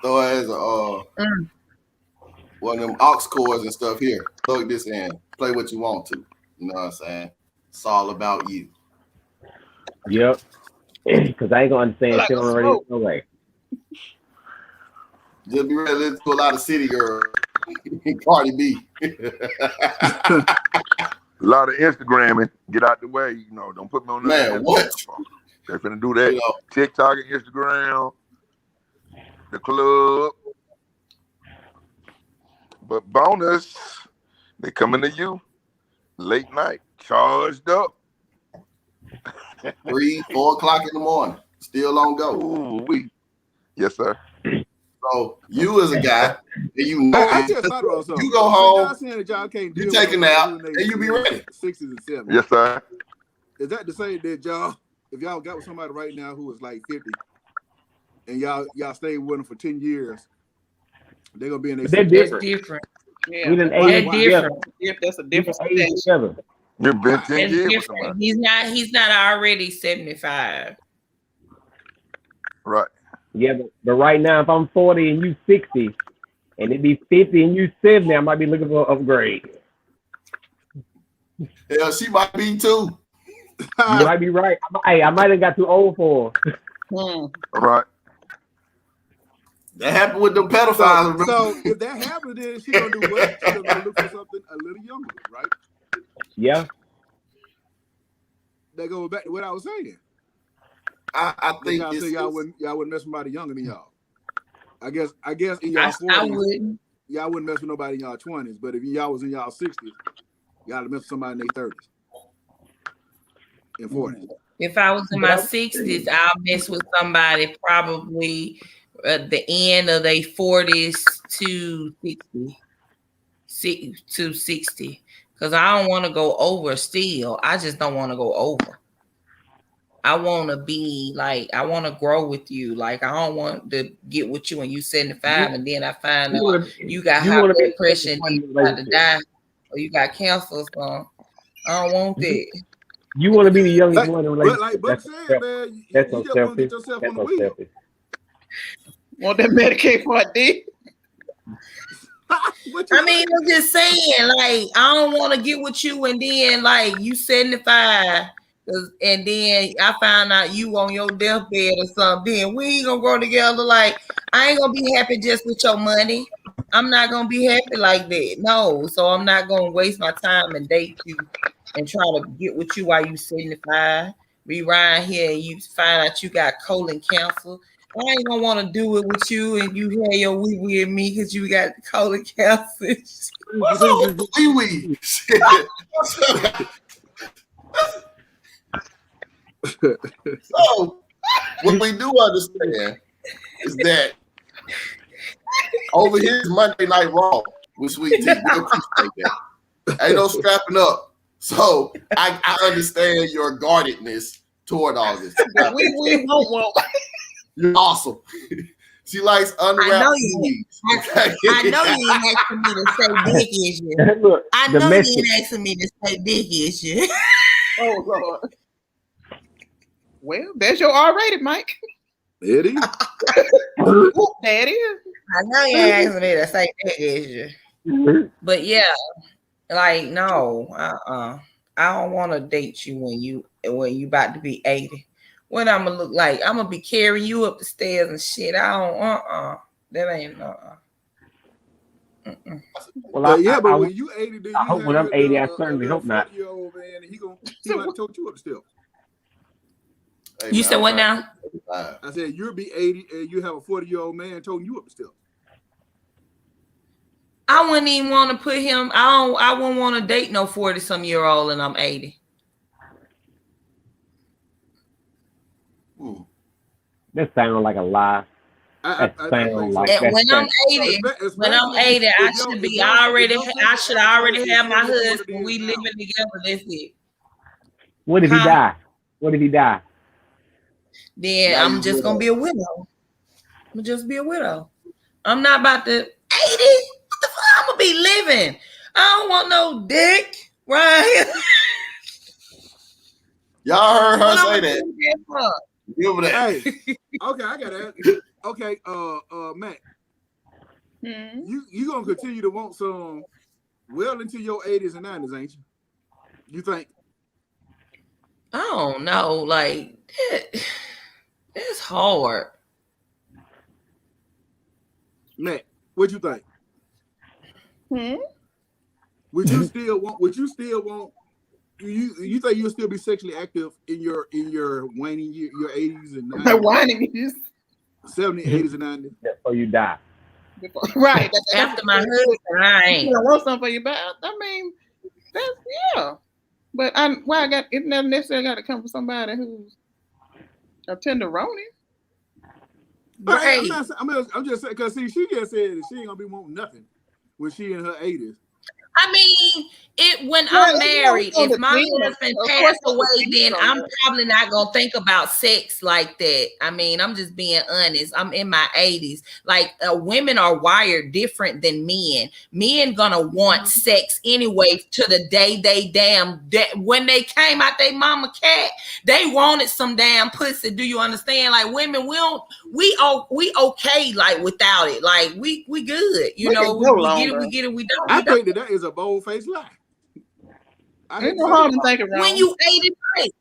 Throw it as one of them aux cords and stuff here. Plug this in. Play what you want to. You know what I'm saying? It's all about you. Yep. Because I ain't gonna understand shit on the radio. No way. Just be ready to listen to a lot of City Girl. Cardi B. A lot of Instagramming. Get out the way. You know, don't put me on the man. What? They're finna do that. You know, TikTok and Instagram, the club. But bonus, they coming to you late night, charged up. 3, 4 o'clock in the morning, still on go. Ooh, yes, sir. So you as a guy, and you know, I just thought about something. You go home, y'all can't you take a nap, and you be ready. 60s and 70s. Yes, sir. Is that to say that y'all, if y'all got with somebody right now who is like 50, and y'all stay with them for 10 years, they're gonna be in their 60s? They're different. Yeah, we done age different. That's a different age together. You've been 10 years with somebody. He's not already 75. Right. Yeah, but right now, if I'm 40 and you 60, and it be 50 and you 70, I might be looking for an upgrade. Yeah, she might be too. You might be right. I might have got too old for her. Right. That happened with the pedophiles. So if that happens, then she gonna do what? She's gonna look for something a little younger, right? Yeah. That goes back to what I was saying. I think y'all wouldn't mess with somebody younger than y'all. I guess in y'all 40s, y'all wouldn't mess with nobody in y'all 20s. But if y'all was in y'all 60s, y'all would mess with somebody in their 30s and 40s. If I was in my 60s, I'll mess with somebody probably at the end of their 40s to 60. Because I don't want to go over still. I just don't want to go over. I want to be like, I want to grow with you. Like, I don't want to get with you when you 75 and then I find out you got high blood pressure and you about to die or you got cancer or something. I don't want that. You want to be the youngest one in the relationship. But like Buck said, man, you just want to get yourself on the wheel. Want that Medicaid Part D? I mean, I'm just saying, like, I don't want to get with you and then, like, you 75 and then I found out you on your deathbed or something. Then we ain't gonna grow together. Like, I ain't gonna be happy just with your money. I'm not gonna be happy like that. No, so I'm not gonna waste my time and date you and try to get with you while you 75. Be right here and you find out you got colon cancer. I ain't gonna want to do it with you and you have your wee wee with me because you got colon cancer. What's up with the wee wee? So, what we do understand is that over here is Monday Night Raw with Sweet Tea. We appreciate that. Ain't no strapping up. So, I understand your guardedness toward all this. we won't. You're awesome. She likes unwrapped. I know you ain't asking me to say big issue. Look, I know you ain't asking me to say big issue. Oh Lord. Well, there's your R-rated, Mike. It is. That is. I know you ain't asking me to say big issue. But yeah, like no, I don't want to date you when you about to be 80. What I'm gonna look like? I'm gonna be carrying you up the stairs and shit. I don't. That ain't Well, yeah, but when you 80, do you I hope when I'm 80, I certainly hope not. Old man, and he might tote you up still. Hey, you said what now? I said you'll be 80 and you have a 40-year-old man toting you up still. I wouldn't even want to put him. I wouldn't want to date no 40-some-year-old and I'm 80. That sounds like a lie. When I'm 80, I should be already. I should already have my husband. We living together. That's it. What if he die? What if he die? Then I'm just gonna be a widow. I'm just be a widow. I'm not about to 80. What the fuck? I'm gonna be living. I don't want no dick, right? Y'all heard her say that. Give that. Hey, okay, I got that. Okay, Matt, you gonna continue to want some well into your 80s and 90s, ain't you? You think? I don't know. Like it's hard. Matt, what you think? Would you still want? You think you'll still be sexually active in your waning year, your 80s and 90s? Waning years. 70s, 80s, and 90s. Before you die. Right. After my husband, I ain't. You don't want something for your back. I mean, that's But it never necessarily got to come from somebody who's a tenderoni. Right. I'm just saying because she just said that she ain't gonna be wanting nothing when she in her 80s. I mean, when I'm married, if my husband passed away, then I'm probably not gonna think about sex like that. I mean, I'm just being honest. I'm in my 80s. Like women are wired different than men. Men gonna want sex anyway to the day they when they came out they mama cat, they wanted some damn pussy. Do you understand? Like women, we okay like without it. Like we good. You know, we get it, we don't. I think that is a bold-faced lie. When you 80, right?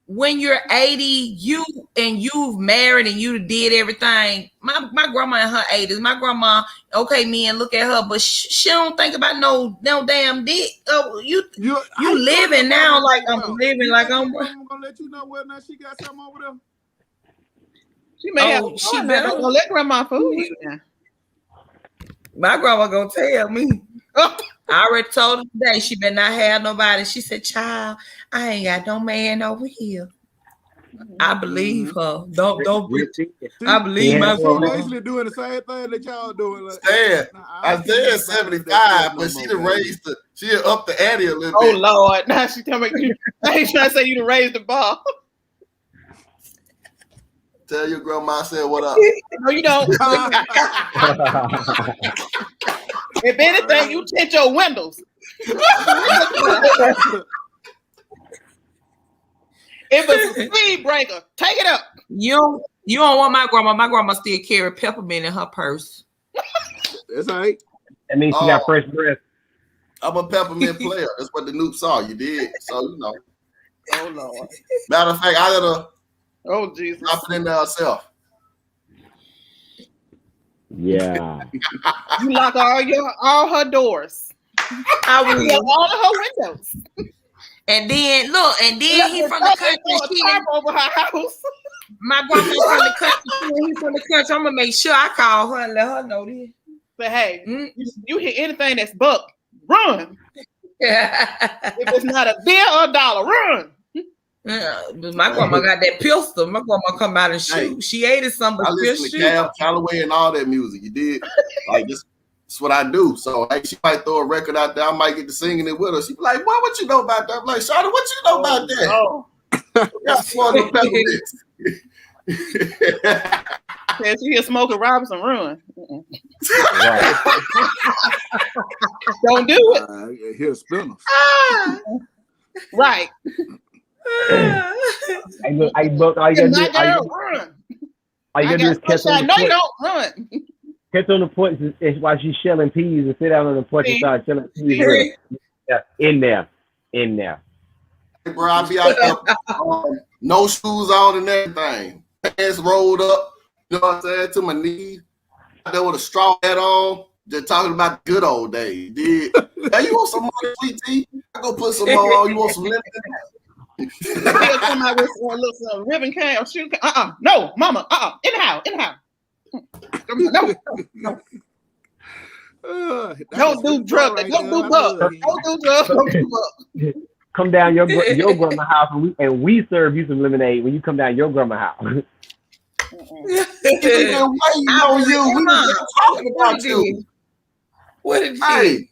When you're 80, you've married and you did everything. My grandma in her 80s. My grandma, okay, men look at her, but she don't think about no damn dick. Oh, you living now like I'm living like I'm gonna let you know whether or not she got something over there. She may have. She better gonna let grandma fool you now. My grandma gonna tell me. I already told her today she better not have nobody. She said, "Child, I ain't got no man over here." I believe her. Don't. I believe my son. Basically doing the same thing that y'all doing. Like, I said 75, but she done raised she done upped the ante a little bit. Oh Lord! Now she tell me. I ain't trying to say you done raised the bar. Tell your grandma I said what up. No, you don't. If anything, you tint your windows. If it's a speed breaker, take it up. You don't want my grandma. My grandma still carry peppermint in her purse. That's all right. That means she got fresh breath. I'm a peppermint player. That's what the noob saw. You did. So, you know. Oh, Lord. Matter of fact, I let her Jesus. drop it in there herself. Yeah. You lock all her doors. I will. All of her windows. And then he from the country. Over her house. My grandma from the country. He's from the country. I'm gonna make sure I call her and let her know this. But hey, you hear anything that's buck, run. If it's not a bill or a dollar, run. My grandma got that pistol. My grandma come out and shoot. Hey, she ate it something. I listen to Cab Calloway and all that music. You did like this. That's what I do. So hey, she might throw a record out there. I might get to singing it with her. She be like, "Boy, what you know about that?" I'm like, "Shawty, what you know about that?" Oh. That's one of the peppermints. Says you hear Smokey Robinson, run. Don't do it. Here's spinners. Right. I book. All you gotta do is catch on the No, you don't run. Catch on the porch is while she's shelling peas and sit down on the porch and start shelling peas. Yeah, in there. Hey, bro, I'll be out there, no shoes on and everything, pants rolled up. You know what I'm saying? To my knees. Out there with a straw hat on, Just talking about the good old days. Did now you want some more sweet tea? I go put some more on. You want some lemon? He'll come out with a little ribbon cane or shoe cane. No, mama. In the house. No. Don't do drugs. Don't do bugs. Don't do drugs. Don't do bugs. Come down your grandma's house and we serve you some lemonade when you come down your grandma's house. We were talking about you. What did you?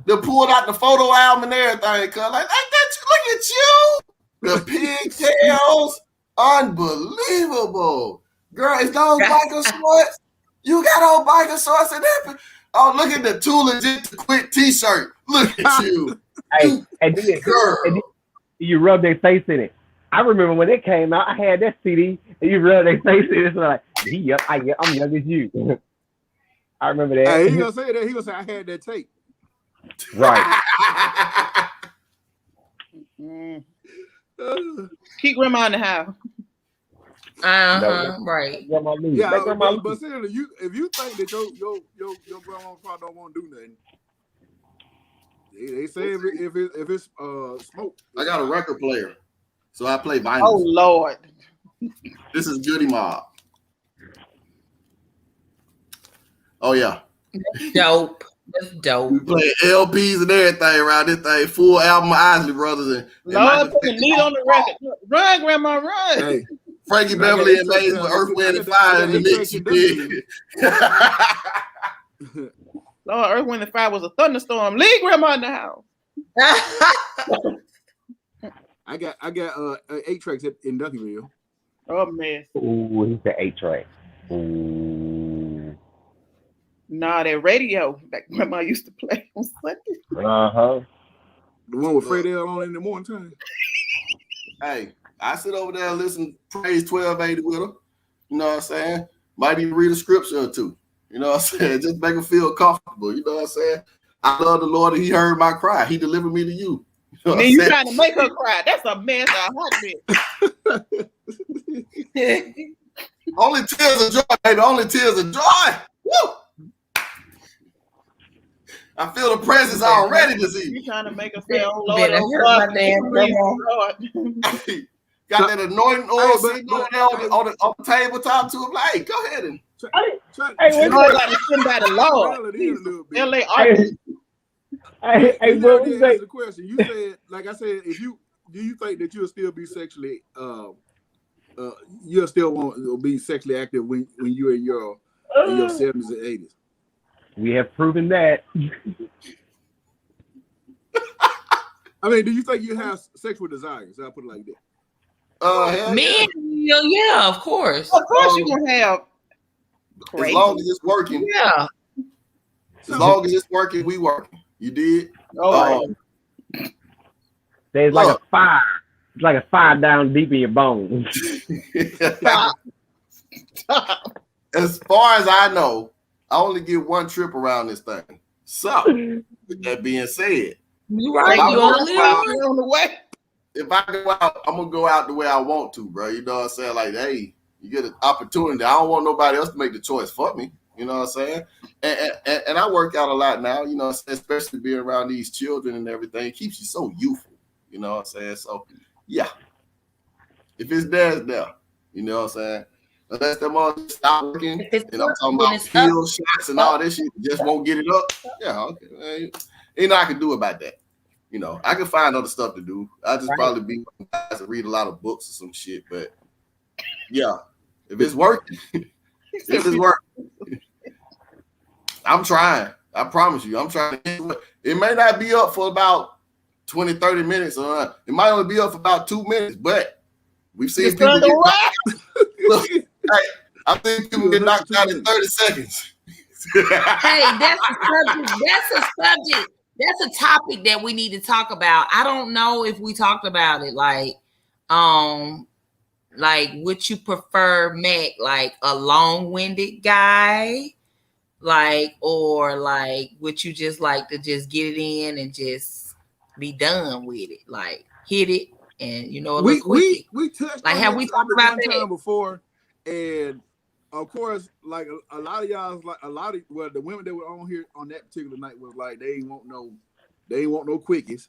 They pulled out the photo album and everything. Cause look at you. The pigtails, unbelievable, girl. Is those biker shorts? You got old biker shorts and that. Oh, look at the Too Legit to Quit T-shirt. Look at you. And then you rub their face in it. I remember when it came out, I had that CD, and you rub their face in it. It's like, I'm young as you. I remember that. Hey, he gonna say that. He gonna say, I had that tape. Right. Keep grandma in the house. Right. Yeah, but seriously, if you think that your grandma probably don't want to do nothing, they say if it's smoke. I got a record player, so I play vinyl. Oh Lord, this is Goody Mob. Oh yeah, dope. That's dope. We play LPs and everything around this thing. Full album of Isley Brothers and Lord, put the lead on the record. Run, grandma, run. Hey, Frankie Beverly and Maze with Earth, Wind, and Fire in the mix. You did. Lord, Earth, Wind, and Fire was a thunderstorm. Leave grandma in the house. I got 8 tracks in Duncanville. Oh man. Ooh, he's the 8 track. Ooh. Nah, that radio that grandma used to play on Sunday. The one with Fred L on in the morning time. Hey, I sit over there and listen to Praise 1280 with her. You know what I'm saying? Might even read a scripture or two. You know what I'm saying? Just make her feel comfortable. You know what I'm saying? I love the Lord and he heard my cry. He delivered me to you. You know then you trying to make her cry. That's a mess, a hot bitch. Only tears of joy, baby. Only tears of joy. Woo! I feel the presence already this evening. You trying to make us say, "Oh Lord, oh God." Got that anointing oil sitting on the tabletop to him. Like, hey, go ahead and hey, got to send by the Lord. Hey, bro, you asked the question. You said, like I said, do you think that you'll still be sexually you'll still want to be sexually active when you're in your 70s and 80s? We have proven that. I mean, do you think you have sexual desires? I'll put it like that. Men, yeah, of course. Of course, you're gonna have. Crazy. As long as it's working. Yeah. As long as it's working, we working. You did? Oh. There's like a fire. It's like a fire down deep in your bones. As far as I know, I only get one trip around this thing. So, with that being said, you right. You on the way. If I go out, I'm gonna go out the way I want to, bro. You know what I'm saying? Like, hey, you get an opportunity. I don't want nobody else to make the choice for me. You know what I'm saying? And I work out a lot now. You know what I'm saying? Especially being around these children and everything, it keeps you so youthful. You know what I'm saying? So, yeah. If it's there, it's there. You know what I'm saying? Unless them all stop working, and I'm talking about kill shots and all this shit, just won't get it up. Yeah, okay. Ain't nothing I can do about that. You know, I can find other stuff to do. I just probably be guys to read a lot of books or some shit. But yeah, if it's working, I'm trying. I promise you, I'm trying to. It may not be up for about 20, 30 minutes. Or it might only be up for about 2 minutes, but we've seen people get look, hey, I think people get knocked out in 30 seconds. Hey, that's a subject. That's a topic that we need to talk about. I don't know if we talked about it. Like would you prefer, Mac, like a long-winded guy? Or would you just like to just get it in and just be done with it? Like hit it and we touched like have we talked about that time before, and of course, like a lot of y'all, like the women that were on here on that particular night was like they ain't want no quickies.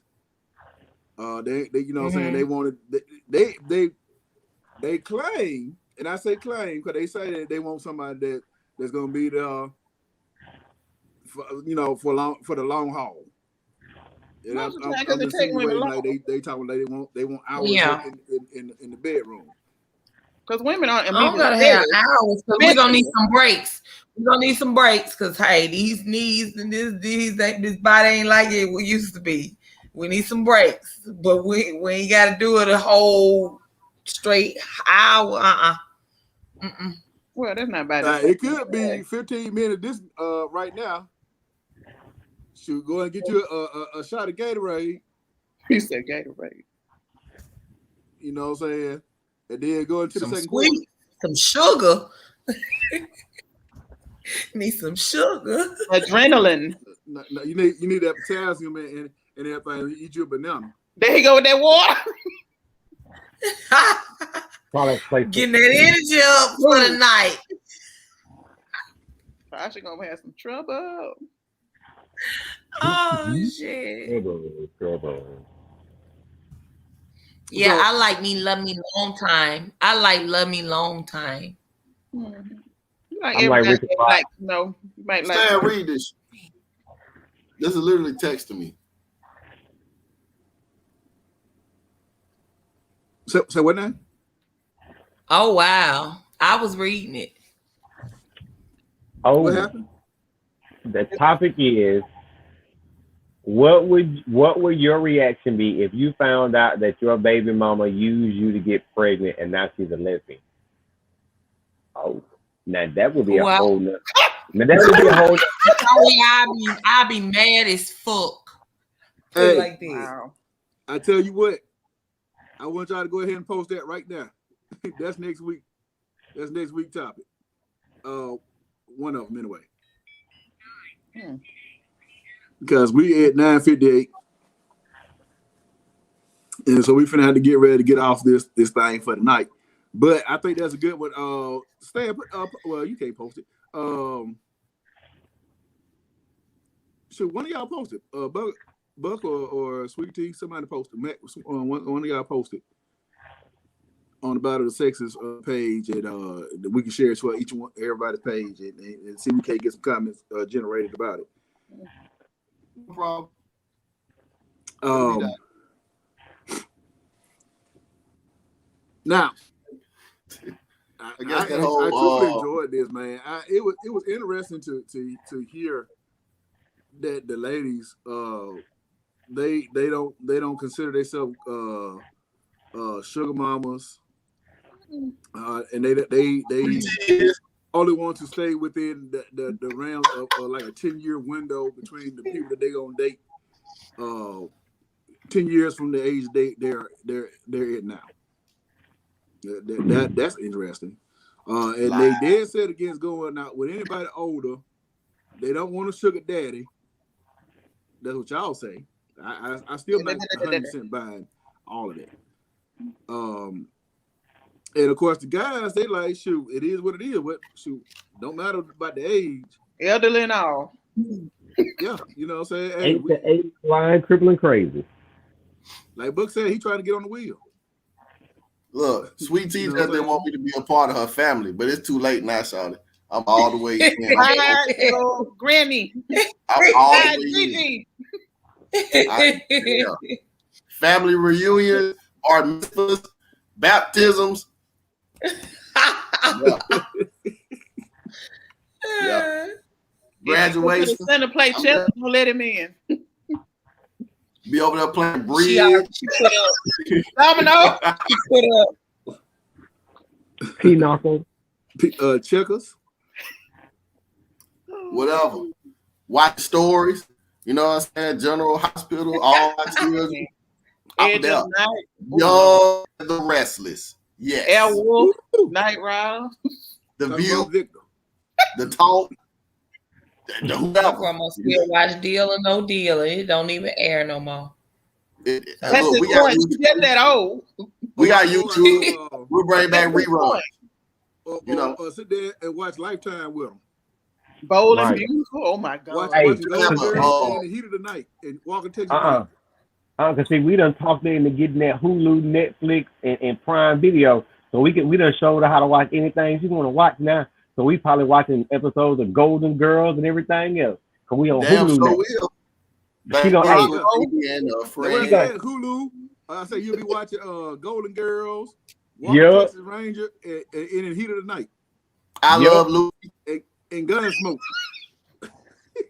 They you know what I'm saying, they wanted they claim, and I say claim because they say that they want somebody that's gonna be there for the long haul. And I'm insinuating like they talking like they want hours in the bedroom. Because women aren't. I'm gonna have hours because we're gonna need some breaks. We're gonna need some breaks because hey, these knees and this body ain't like it used to be. We need some breaks, but we ain't gotta do it a whole straight hour. Well, that's not bad. It could be 15 minutes. This right now. Should go and get you a shot of Gatorade. He said Gatorade. You know what I'm saying? And then go into the second quarter. Some sugar. Need some sugar. Adrenaline. No, you need that potassium and everything. Eat you a banana. There you go with that water. Getting that energy up for the night. Tasha gonna have some trouble. Oh shit. Yeah, I like me love me long time. I like love me long time. Mm-hmm. I'm like Richard like no, you might like. Stan, read this. This is literally text to me. So what now? Oh wow, I was reading it. Oh, what happened? The topic is. What would your reaction be if you found out that your baby mama used you to get pregnant and now she's a lesbian? Oh, now that would be a whole nother. Now that would be a whole. I'd be mad as fuck. Hey, like this. Wow. I tell you what, I want y'all to go ahead and post that right now. That's next week. That's next week topic. One of them anyway. Because we at 9:58, and so we finna have to get ready to get off this thing for the night. But I think that's a good one. Stan, well, you can't post it. Should one of y'all post it? Buck or Sweet Tea, somebody post it. Matt, one of y'all post it on the Battle of the Sexes page, and we can share it to everybody's page, and see if we can get some comments generated about it. No problem. Now, I truly enjoyed this, man. It was interesting to hear that the ladies they don't consider themselves sugar mamas, and they only want to stay within the realm of like a 10-year window between the people that they gonna date. 10 years from the age they're at now. That's interesting. And they did said against going out with anybody older. They don't want a sugar daddy. That's what y'all say. I still not 100% buying all of that. And of course, the guys, they like, shoot, it is what it is. What shoot, don't matter about the age. Elderly and all. Yeah, you know what I'm saying? Hey, 8 to 8 flying, crippling crazy. Like Buck said, he trying to get on the wheel. Look, Sweet Tea doesn't want me to be a part of her family, but it's too late now, Shawty. I'm all the way in. Granny. I'm all the way in. Family reunion, bar mitzvahs, baptisms. Yeah. Graduation. Center play chess, don't let him in. Be over there playing bridge. She put up. Domino. She put up. Pinochle. Checkers. Whatever. Watch stories. You know what I'm saying? General Hospital, all my children. Edge of Night. Young the Restless. Yes. Airwolf. Night Rider. The View. The Talk. The whoever. I'm gonna still watch Deal or No Deal. It don't even air no more. That's the point. You get that old. We got YouTube. We'll bring back reruns. or sit there and watch Lifetime with them. Bold and beautiful. Oh my God! Watch Golden Girls in the heat of the night and walk and take Cause see, we done talked into getting that Hulu, Netflix, and Prime Video, so we done showed her how to watch anything she want to watch now. So we probably watching episodes of Golden Girls and everything else. Cause we on Hulu now. She gonna Hulu. I say you'll be watching Golden Girls, Texas Ranger, and in the heat of the night. I love Lucy and Gunsmoke.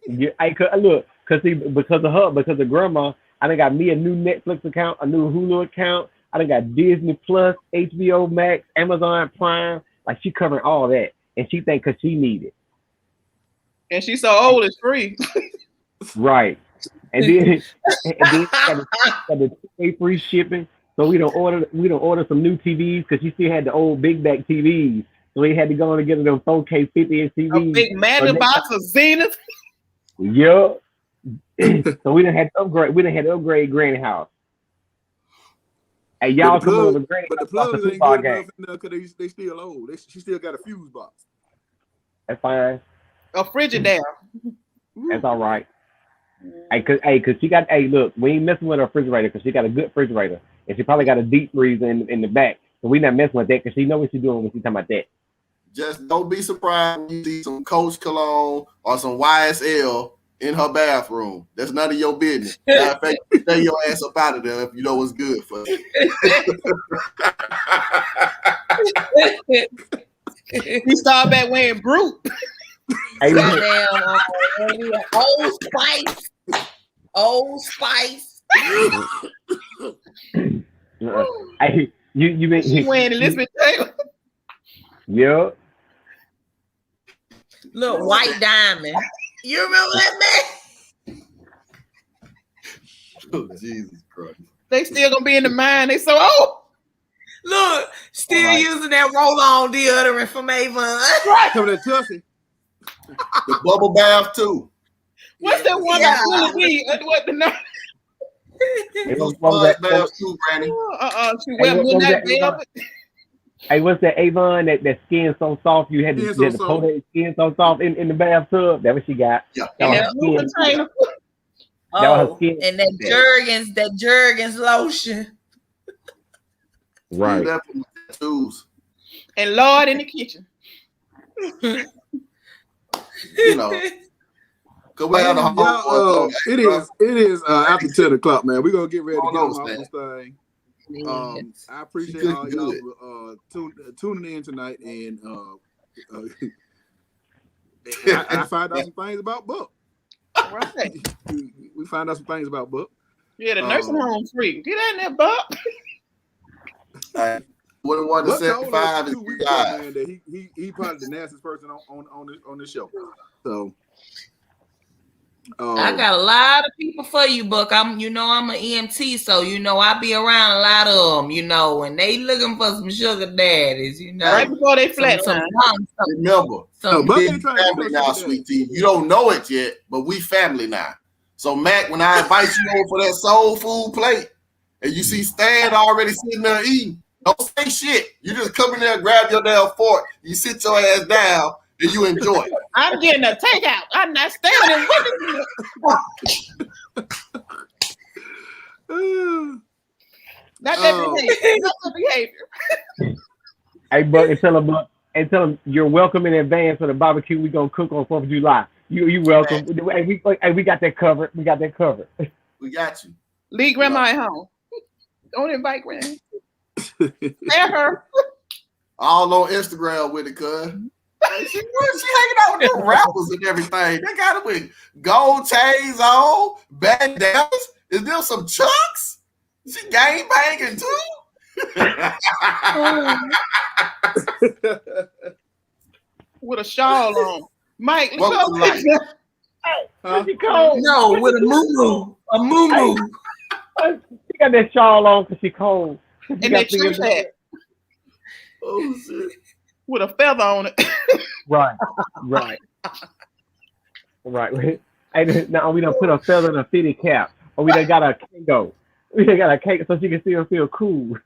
Look, cause see, because of grandma, I done got me a new Netflix account, a new Hulu account. I done got Disney Plus, HBO Max, Amazon Prime. Like she covering all that, and she think cause she need it. And she's so old, it's free. Right. And then got the free shipping. So we don't order some new TVs because she still had the old big back TVs. So we had to go and get them 4K 50-inch TVs. A big mega box of Zenith. Yeah. So we didn't have to upgrade. We didn't have to upgrade Granny house. Hey, y'all come over to Granny. But the plugs ain't good enough because they still old. She still got a fuse box. That's fine. A Frigidaire. That's all right. Cause she got. Hey, look, we ain't messing with her refrigerator because she got a good refrigerator, and she probably got a deep freezer in the back. So we not messing with that because she know what she's doing when she talking about that. Just don't be surprised when you see some Coach Cologne or some YSL in her bathroom. That's none of your business. Matter of fact, stay your ass up out of there if you know what's good for you. You start back wearing Brute. Old Spice. Hey, you been she wearing Elizabeth Taylor. Yeah. Look, White Diamond. You remember that man? Oh, Jesus Christ. They still gonna be in the mind. They so old. Look, still using that roll-on deodorant from Avon. Right. Coming to Tussie. The bubble bath too. What's that one that really be? What the name? Bubble bath too, Granny. She wear midnight velvet. Hey, what's that Avon? That skin so soft you had to pull that skin so soft in the bathtub. That's what she got. Yeah. And that Jergens lotion. Right. And Lord in the kitchen. You know. It is after 10 o'clock, man. We're gonna get ready to get on this thing. I appreciate all y'all tuning in tonight, and I found out some things about Buck. Right. We found out some things about Buck. Yeah, the nursing home free. Get in there, Buck. Wouldn't want to 75 is man, that he probably the nastiest person on this show. So I got a lot of people for you, Buck. I'm an EMT, so I be around a lot of them, and they looking for some sugar daddies, right before they flatline. Remember, we family now, sweet tea. You don't know it yet, but we family now. So Mac, when I invite you over for that soul food plate, and you see Stan already sitting there eating, don't say shit. You just come in there, grab your damn fork, you sit your ass down, and you enjoy it. I'm getting a takeout. I'm not staying in with Not that behavior. Hey, Buck, and tell them you're welcome in advance for the barbecue we're gonna cook on 4th of July. You welcome. Hey, we got that covered. We got you. Leave grandma at home. Don't invite grandma. Spare her. All on Instagram with it, cuz. She hanging out with them rappers and everything. They got it with gold chains on, bandanas. Is there some chucks? She gang banging too. With a shawl on. Mike, No, with a moo-moo. A moo-moo. She got that shawl on because she cold. And that church hat. Oh shit. With a feather on it. Right. Hey, now we done put a feather in a fitted cap. Or we done got a Kango. We done got a cake so she can still feel cool.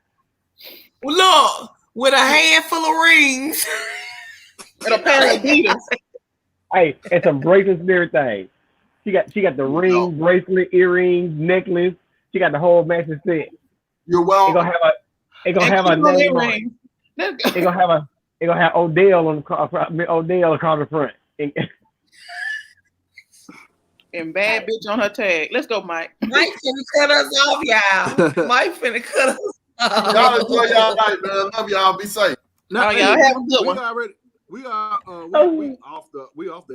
Look, with a handful of rings. And a pair of Adidas. Hey, and some bracelets and everything. She got the ring, bracelet, earrings, necklace. She got the whole matching set. You're welcome. It gonna have a name on it. It gonna have Odell on Odell across the front. And bad bitch on her tag. Let's go, Mike. Mike finna cut us off, y'all. Mike finna cut us off. Y'all enjoy y'all night, man. Love y'all. Be safe. No, y'all have a good one. We off the